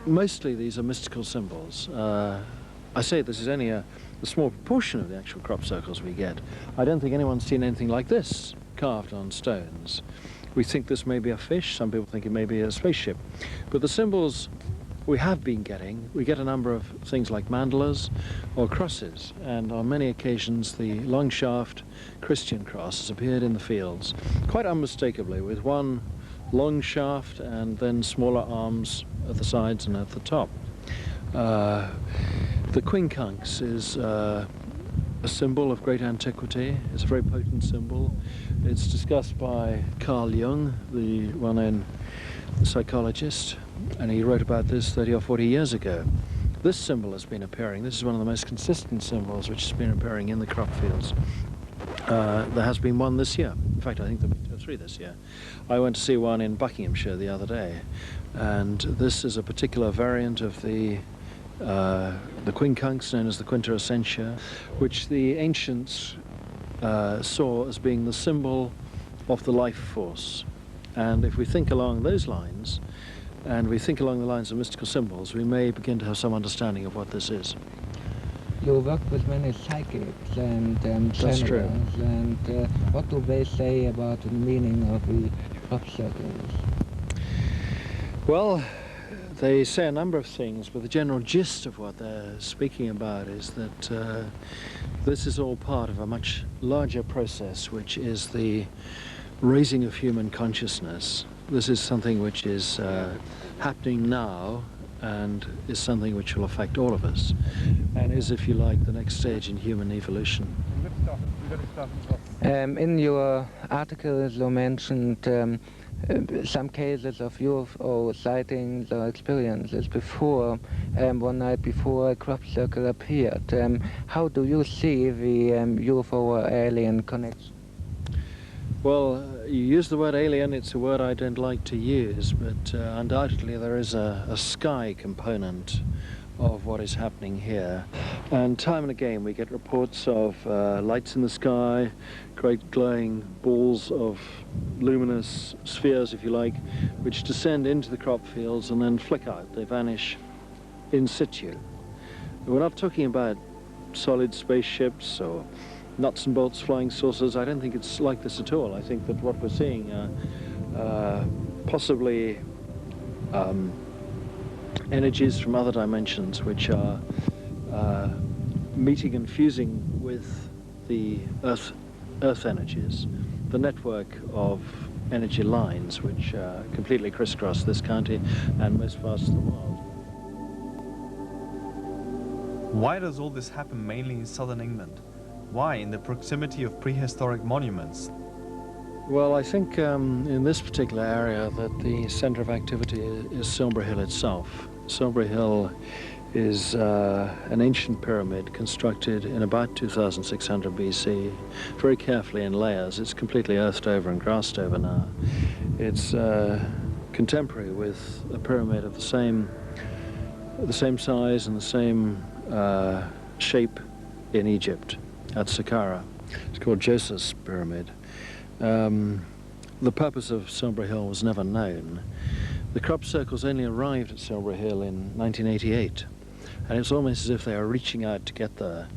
mostly these are mystical symbols. I say this is only a small proportion of the actual crop circles we get. I don't think anyone's seen anything like this carved on stones. We think this may be a fish, some people think it may be a spaceship. But the symbols we have been getting, we get a number of things like mandalas or crosses, and on many occasions the long shaft Christian cross has appeared in the fields, quite unmistakably, with one long shaft and then smaller arms at the sides and at the top. The quincunx is a symbol of great antiquity. It's a very potent symbol. It's discussed by Carl Jung, the well-known psychologist, and he wrote about this 30 or 40 years ago. This symbol has been appearing. This is one of the most consistent symbols which has been appearing in the crop fields. There has been one this year. In fact, I think there have been 2 or 3 this year. I went to see one in Buckinghamshire the other day, and this is a particular variant of the quincunx, known as the Quinta Essentia, which the ancients saw as being the symbol of the life force. And if we think along those lines, and we think along the lines of mystical symbols, we may begin to have some understanding of what this is. You work with many psychics and That's true. and what do they say about the meaning of the crop circles? Well, they say a number of things, but the general gist of what they're speaking about is that this is all part of a much larger process, which is the raising of human consciousness. This is something which is happening now, and is something which will affect all of us, and is, if you like, the next stage in human evolution. In your article you mentioned some cases of UFO sightings or experiences before, one night before a crop circle appeared. How do you see the UFO or alien connection? Well, you use the word alien. It's a word I don't like to use, but undoubtedly there is a sky component of what is happening here. And time and again we get reports of lights in the sky, great glowing balls of luminous spheres, if you like, which descend into the crop fields and then flick out. They vanish in situ. We're not talking about solid spaceships or nuts and bolts flying saucers. I don't think it's like this at all. I think that what we're seeing possibly energies from other dimensions which are meeting and fusing with the Earth energies, the network of energy lines which completely crisscross this county and most parts of the world. Why does all this happen mainly in southern England? Why in the proximity of prehistoric monuments? Well, I think in this particular area that the center of activity is Silbury Hill itself. Silbury Hill is an ancient pyramid constructed in about 2600 BC, very carefully in layers. It's completely earthed over and grassed over now. It's contemporary with a pyramid of the same the same size and the same shape in Egypt at Saqqara. It's called Joseph's Pyramid. The purpose of Silbury Hill was never known. The crop circles only arrived at Silbury Hill in 1988, and it's almost as if they are reaching out to get there.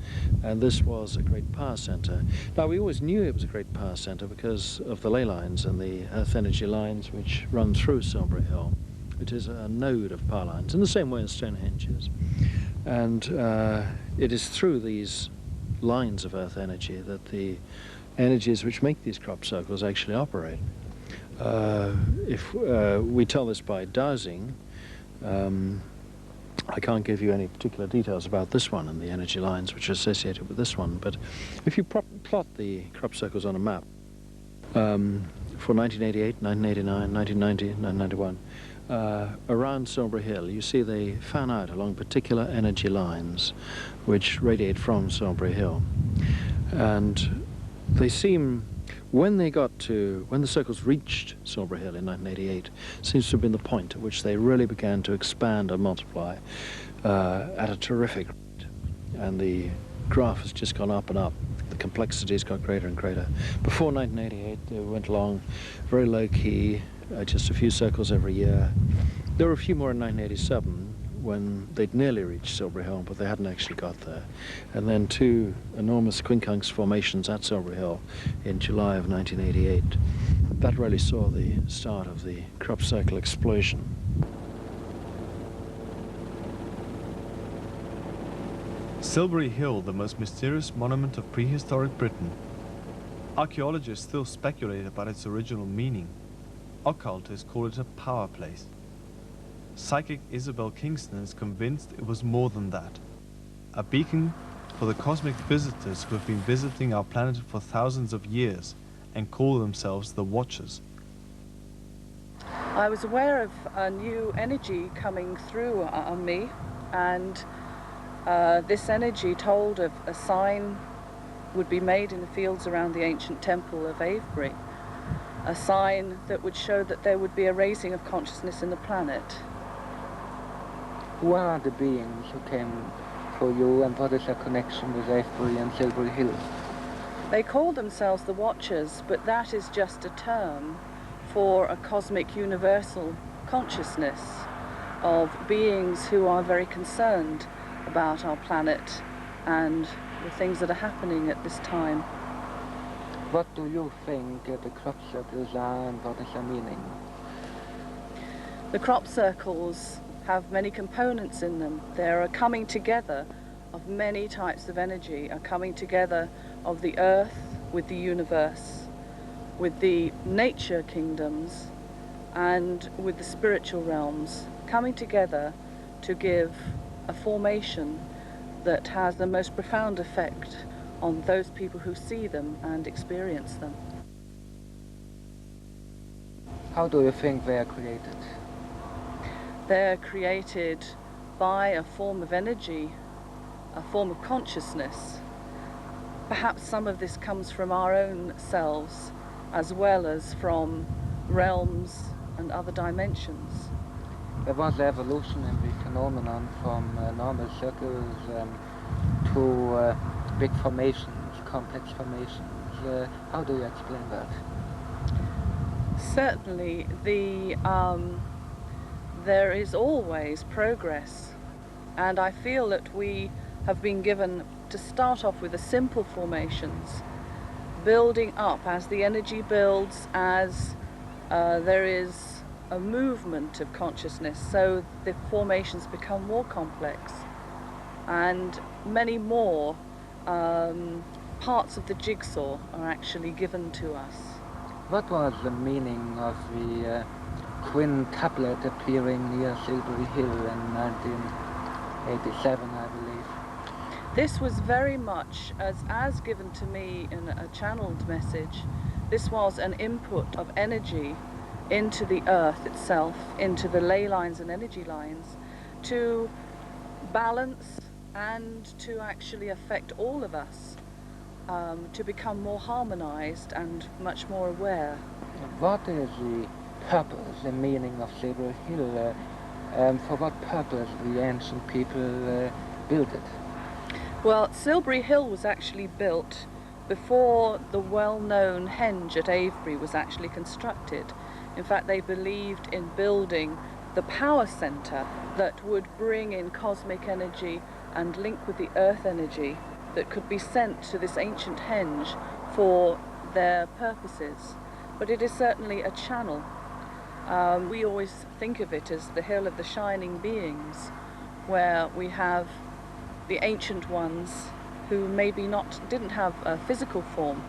And this was a great power centre. Now, we always knew it was a great power centre because of the ley lines and the earth energy lines which run through Silbury Hill. It is a node of power lines, in the same way as Stonehenge is. And it is through these lines of earth energy that the energies which make these crop circles actually operate. If we tell this by dowsing, I can't give you any particular details about this one and the energy lines which are associated with this one, but if you plot the crop circles on a map for 1988, 1989, 1990, 1991, around Silbury Hill, you see they fan out along particular energy lines which radiate from Silbury Hill. And they seem, when the circles reached Silbury Hill in 1988, seems to have been the point at which they really began to expand and multiply at a terrific rate. And the graph has just gone up and up. The complexity's got greater and greater. Before 1988, they went along very low key, just a few circles every year. There were a few more in 1987 when they'd nearly reached Silbury Hill, but they hadn't actually got there. And then two enormous quincunx formations at Silbury Hill in July of 1988. That really saw the start of the crop circle explosion. Silbury Hill, the most mysterious monument of prehistoric Britain. Archaeologists still speculate about its original meaning. Occultists call it a power place. Psychic Isabel Kingston is convinced it was more than that. A beacon for the cosmic visitors who have been visiting our planet for thousands of years and call themselves the Watchers. I was aware of a new energy coming through on me, and this energy told of a sign would be made in the fields around the ancient temple of Avebury, a sign that would show that there would be a raising of consciousness in the planet. Who are the beings who came for you, and what is their connection with Avebury and Silbury Hill? They call themselves the Watchers, but that is just a term for a cosmic universal consciousness of beings who are very concerned about our planet and the things that are happening at this time. What do you think the crop circles are, and what is their meaning? The crop circles have many components in them. They're a coming together of many types of energy, a coming together of the earth with the universe, with the nature kingdoms, and with the spiritual realms, coming together to give a formation that has the most profound effect on those people who see them and experience them. How do you think they are created? They're created by a form of energy, a form of consciousness. Perhaps some of this comes from our own selves, as well as from realms and other dimensions. There was the evolution in the phenomenon from normal circles to big formations, complex formations. How do you explain that? Certainly, there is always progress, and I feel that we have been given to start off with the simple formations, building up as the energy builds, as there is a movement of consciousness, so the formations become more complex, and many more parts of the jigsaw are actually given to us. What was the meaning of the quintuplet appearing near Silbury Hill in 1987, I believe? This was very much, as given to me in a channeled message, this was an input of energy into the earth itself, into the ley lines and energy lines, to balance and to actually affect all of us, to become more harmonized and much more aware. What is the purpose, the meaning of Silbury Hill? for what purpose the ancient people built it? Well, Silbury Hill was actually built before the well-known henge at Avebury was actually constructed. In fact, they believed in building the power centre that would bring in cosmic energy and link with the earth energy that could be sent to this ancient henge for their purposes. But it is certainly a channel. We always think of it as the Hill of the Shining Beings, where we have the ancient ones who maybe didn't have a physical form,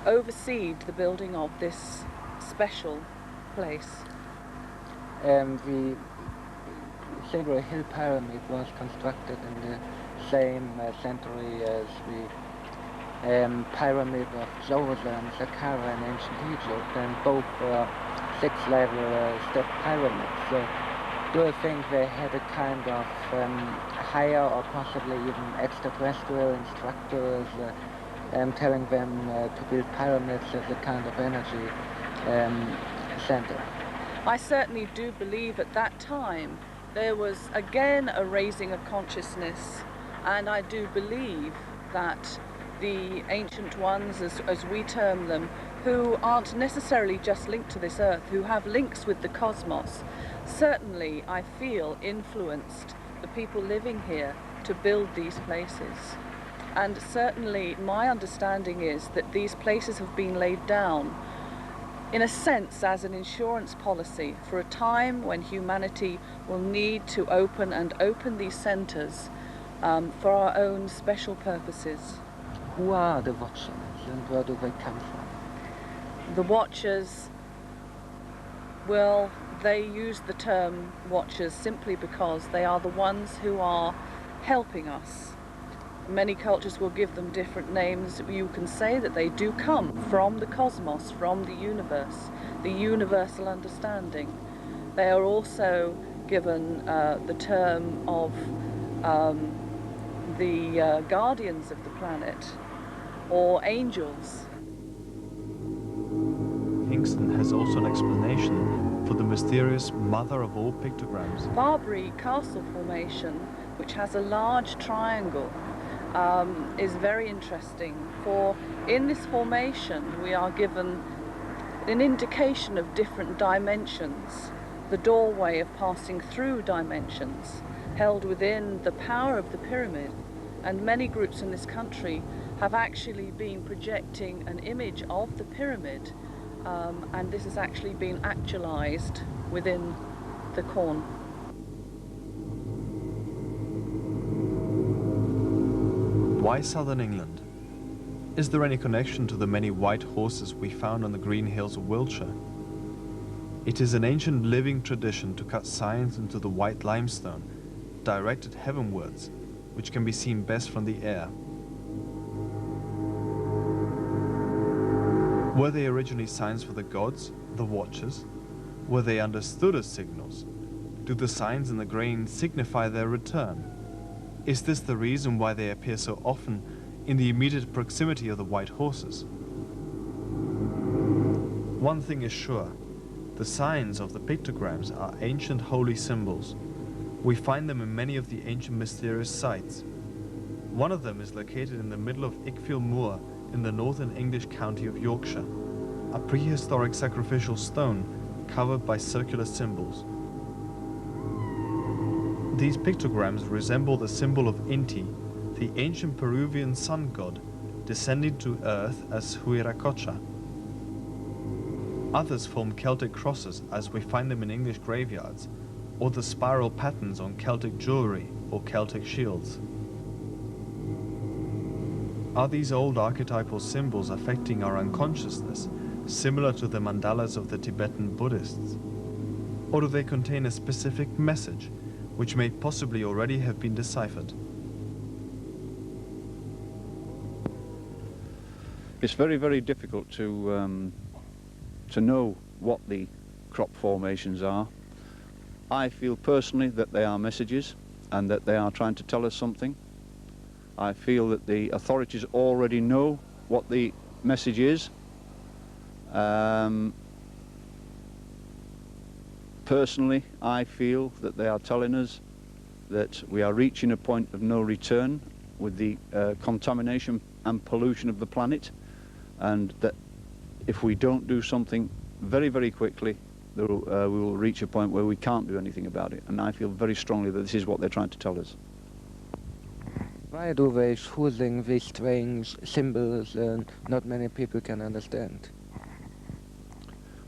overseed the building of this special place. The Silbury Hill Pyramid was constructed in the same century as the Pyramid of Joseph and Saqqara in ancient Egypt, and both were six-level step pyramids. So do you think they had a kind of higher or possibly even extraterrestrial instructors telling them to build pyramids as a kind of energy center? I certainly do believe at that time there was again a raising of consciousness, and I do believe that the ancient ones, as we term them, who aren't necessarily just linked to this earth, who have links with the cosmos, certainly I feel influenced the people living here to build these places. And certainly my understanding is that these places have been laid down in a sense as an insurance policy for a time when humanity will need to open these centres for our own special purposes. Who are the Watchers and where do they come from? The Watchers, well, they use the term Watchers simply because they are the ones who are helping us. Many cultures will give them different names. You can say that they do come from the cosmos, from the universe, the universal understanding. They are also given the term of the guardians of the planet, or angels. Hingston has also an explanation for the mysterious mother of all pictograms. Barbary Castle Formation, which has a large triangle, is very interesting, for in this formation we are given an indication of different dimensions, the doorway of passing through dimensions, held within the power of the pyramid. And many groups in this country have actually been projecting an image of the pyramid, and this has actually been actualized within the corn. Why southern England? Is there any connection to the many white horses we found on the green hills of Wiltshire? It is an ancient living tradition to cut signs into the white limestone, directed heavenwards, which can be seen best from the air. Were they originally signs for the gods, the Watchers? Were they understood as signals? Do the signs in the grain signify their return? Is this the reason why they appear so often in the immediate proximity of the white horses? One thing is sure, the signs of the pictograms are ancient holy symbols. We find them in many of the ancient mysterious sites. One of them is located in the middle of Ickfield Moor in the northern English county of Yorkshire, a prehistoric sacrificial stone covered by circular symbols. These pictograms resemble the symbol of Inti, the ancient Peruvian sun god, descending to earth as Huiracocha. Others form Celtic crosses as we find them in English graveyards, or the spiral patterns on Celtic jewellery or Celtic shields. Are these old archetypal symbols affecting our unconsciousness, similar to the mandalas of the Tibetan Buddhists? Or do they contain a specific message, which may possibly already have been deciphered? It's very, very difficult to know what the crop formations are. I feel personally that they are messages and that they are trying to tell us something. I feel that the authorities already know what the message is. Personally, I feel that they are telling us that we are reaching a point of no return with the contamination and pollution of the planet, and that if we don't do something very, very quickly, we will reach a point where we can't do anything about it. And I feel very strongly that this is what they're trying to tell us. Why do they using these strange symbols not many people can understand?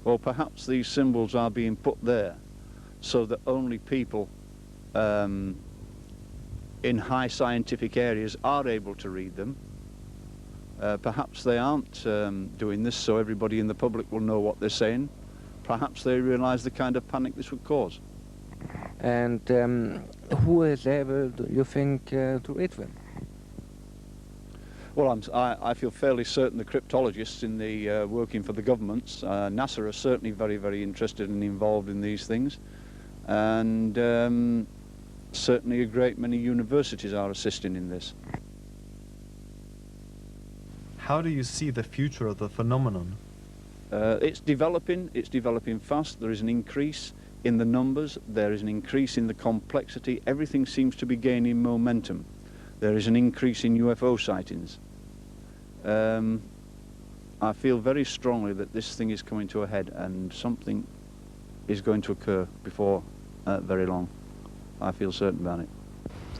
Well, perhaps these symbols are being put there so that only people in high scientific areas are able to read them. Perhaps they aren't doing this so everybody in the public will know what they're saying. Perhaps they realise the kind of panic this would cause. And who is able, do you think, to read them? Well, I feel fairly certain the cryptologists in the working for the governments, NASA are certainly very, very interested and involved in these things, and certainly a great many universities are assisting in this. How do you see the future of the phenomenon? It's developing fast. There is an increase in the numbers, there is an increase in the complexity, everything seems to be gaining momentum. There is an increase in UFO sightings. I feel very strongly that this thing is coming to a head and something is going to occur before very long. I feel certain about it.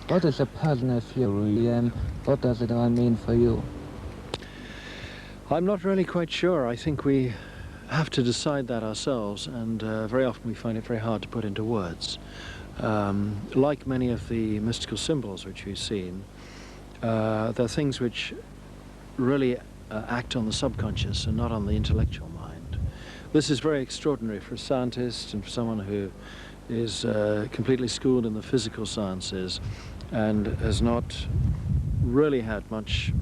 What is a personal theory? What does it all mean for you? I'm not really quite sure. I think we have to decide that ourselves, and very often we find it very hard to put into words. Like many of the mystical symbols which we've seen, they're things which really act on the subconscious and not on the intellectual mind. This is very extraordinary for a scientist and for someone who is completely schooled in the physical sciences and has not really had much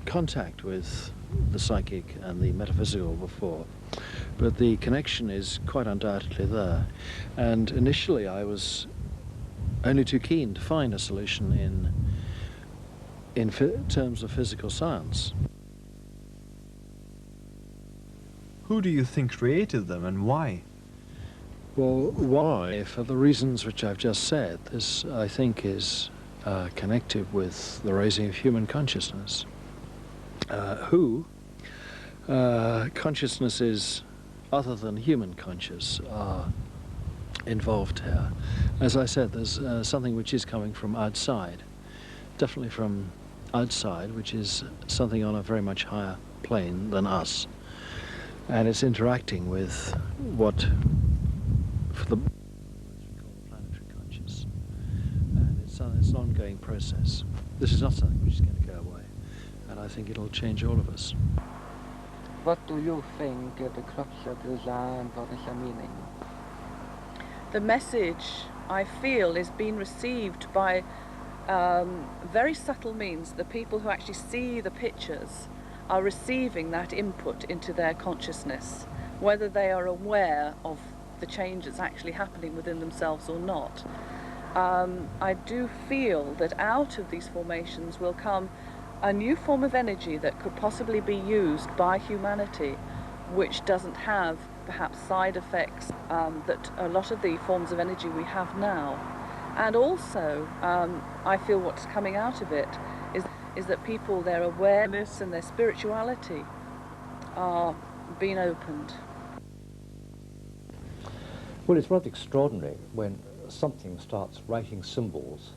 contact with the psychic and the metaphysical before. But the connection is quite undoubtedly there. And initially I was only too keen to find a solution in terms of physical science. Who do you think created them and why? Well, why? For the reasons which I've just said. This, I think, is connected with the raising of human consciousness. Consciousnesses other than human conscious are involved here. As I said, there's something which is coming from outside, definitely from outside, which is something on a very much higher plane than us, and it's interacting with what for the we call the planetary conscious, and it's an ongoing process. This is not something which is going to go away, and I think it'll change all of us. What do you think the crop circles are and what is their meaning? The message, I feel, is being received by very subtle means. The people who actually see the pictures are receiving that input into their consciousness, whether they are aware of the change that's actually happening within themselves or not. I do feel that out of these formations will come a new form of energy that could possibly be used by humanity, which doesn't have perhaps side effects that a lot of the forms of energy we have now. And also, I feel what's coming out of it is that people, their awareness and their spirituality are being opened. Well, it's rather extraordinary when something starts writing symbols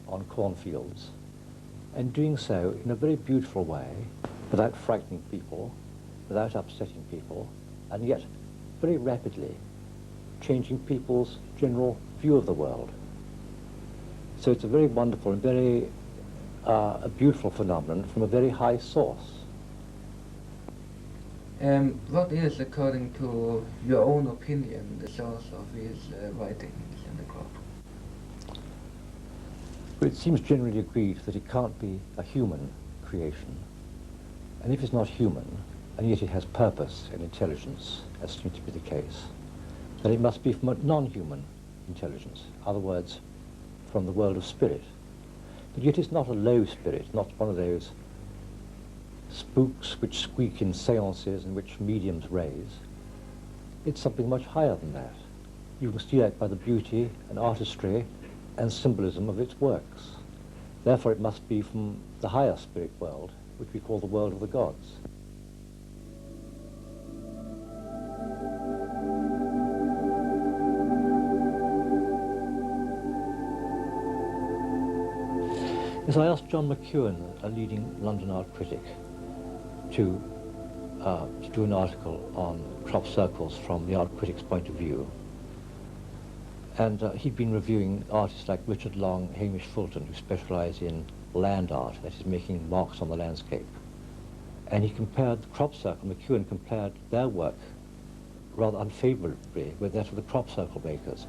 on cornfields and doing so in a very beautiful way, without frightening people, without upsetting people, and yet very rapidly changing people's general view of the world. So it's a very wonderful and very a beautiful phenomenon from a very high source. What is, according to your own opinion, the source of his writings in the crop? But it seems generally agreed that it can't be a human creation. And if it's not human, and yet it has purpose and intelligence, as seems to be the case, then it must be from a non-human intelligence, in other words, from the world of spirit. But yet it's not a low spirit, not one of those spooks which squeak in seances and which mediums raise. It's something much higher than that. You can see that by the beauty and artistry and symbolism of its works. Therefore it must be from the higher spirit world, which we call the world of the gods. Yes, I asked John McEwan, a leading London art critic, to do an article on crop circles from the art critic's point of view. And he'd been reviewing artists like Richard Long, Hamish Fulton, who specialise in land art, that is making marks on the landscape. And he compared the crop circle, McEwan compared their work rather unfavourably with that of the crop circle makers.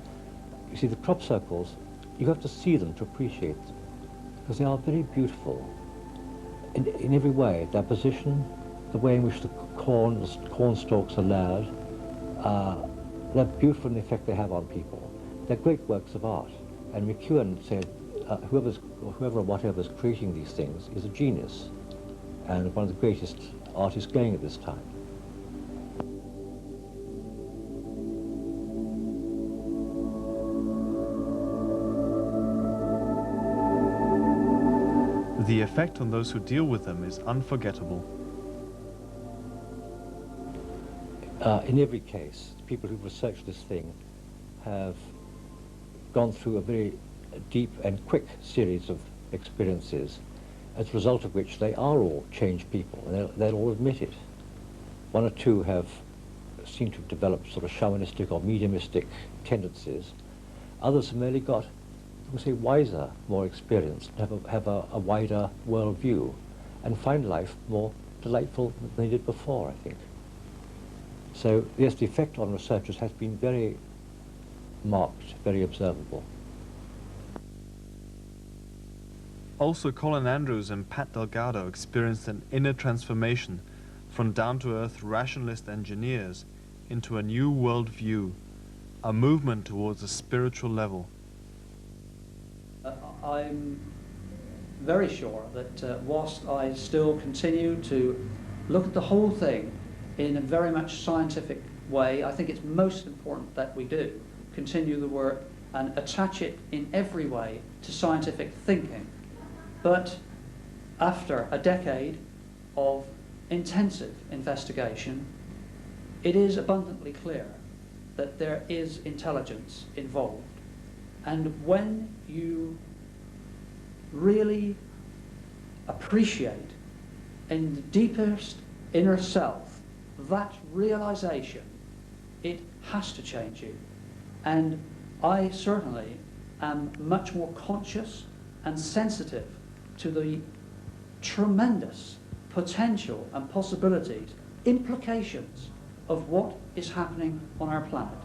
You see, the crop circles, you have to see them to appreciate them, because they are very beautiful in every way. Their position, the way in which the corn stalks are layered, they're beautiful in the effect they have on people. They're great works of art. And McEwan said, whoever or whatever is creating these things is a genius, and one of the greatest artists going at this time. The effect on those who deal with them is unforgettable. In every case, the people who've researched this thing have gone through a very deep and quick series of experiences, as a result of which they are all changed people, and they'll all admit it. One or two seem to have developed sort of shamanistic or mediumistic tendencies. Others have merely got, you can say, wiser, more experienced, have a wider world view, and find life more delightful than they did before, I think. So, yes, the effect on researchers has been very marked, very observable. Also, Colin Andrews and Pat Delgado experienced an inner transformation from down-to-earth rationalist engineers into a new world view, a movement towards a spiritual level. I'm very sure that whilst I still continue to look at the whole thing in a very much scientific way, I think it's most important that we do continue the work and attach it in every way to scientific thinking. But after a decade of intensive investigation, it is abundantly clear that there is intelligence involved. And when you really appreciate in the deepest inner self that realization, it has to change you. And I certainly am much more conscious and sensitive to the tremendous potential and possibilities, implications of what is happening on our planet.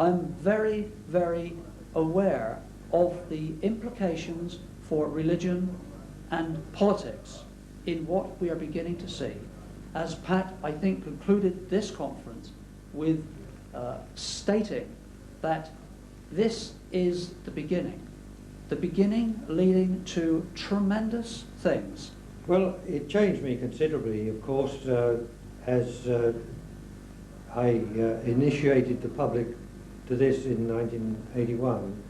I'm very, very aware of the implications for religion and politics in what we are beginning to see. As Pat, I think, concluded this conference with stating that this is the beginning leading to tremendous things. Well, it changed me considerably, of course, as I initiated the public to this in 1981.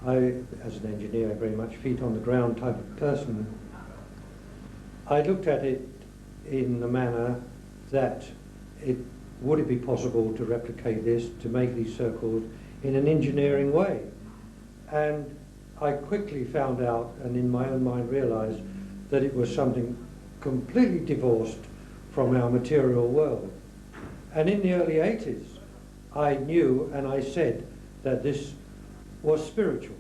I, as an engineer, very much feet on the ground type of person, I looked at it in the manner that would it be possible to replicate this, to make these circles in an engineering way? And I quickly found out, and in my own mind realized, that it was something completely divorced from our material world. And in the early 80s, I knew and I said that this was spiritual.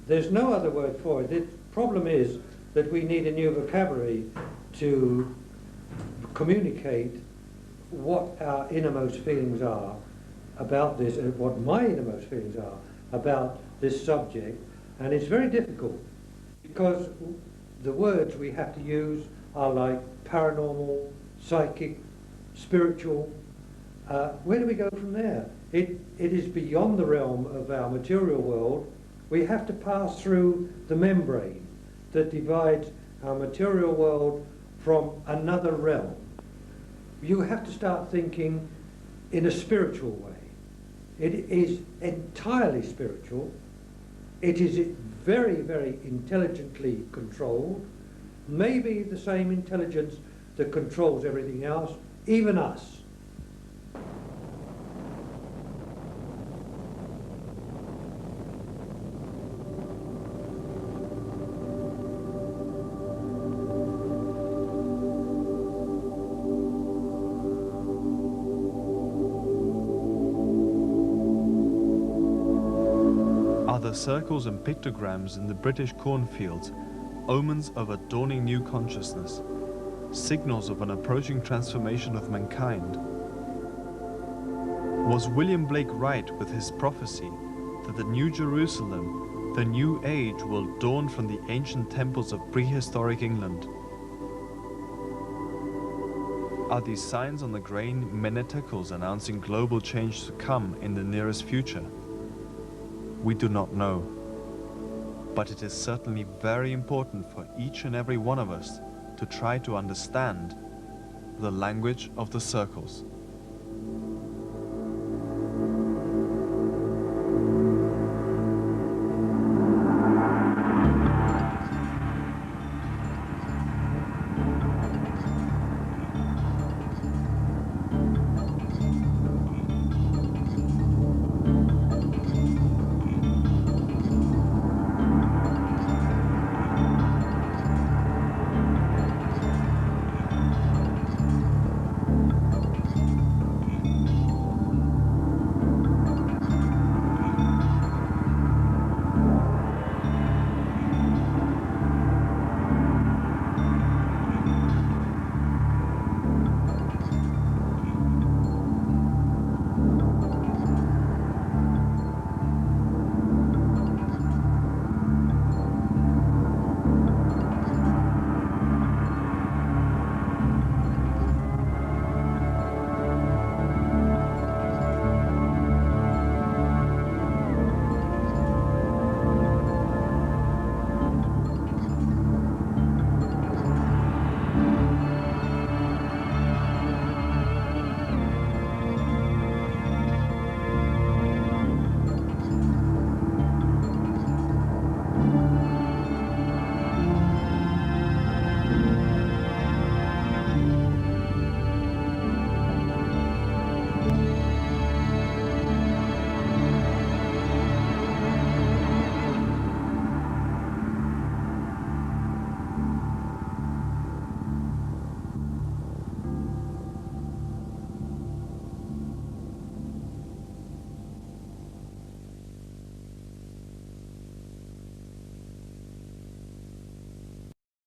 There's no other word for it. The problem is that we need a new vocabulary to communicate what our innermost feelings are about this, and what my innermost feelings are about this subject. And it's very difficult because the words we have to use are like paranormal, psychic, spiritual. Where do we go from there? It is beyond the realm of our material world. We have to pass through the membrane that divides our material world from another realm. You have to start thinking in a spiritual way. It is entirely spiritual. It is very, very intelligently controlled. Maybe the same intelligence that controls everything else, even us. Are the circles and pictograms in the British cornfields omens of a dawning new consciousness, signals of an approaching transformation of mankind? Was William Blake right with his prophecy that the New Jerusalem, the new age, will dawn from the ancient temples of prehistoric England? Are these signs on the grain menacles announcing global change to come in the nearest future? We do not know, but it is certainly very important for each and every one of us to try to understand the language of the circles.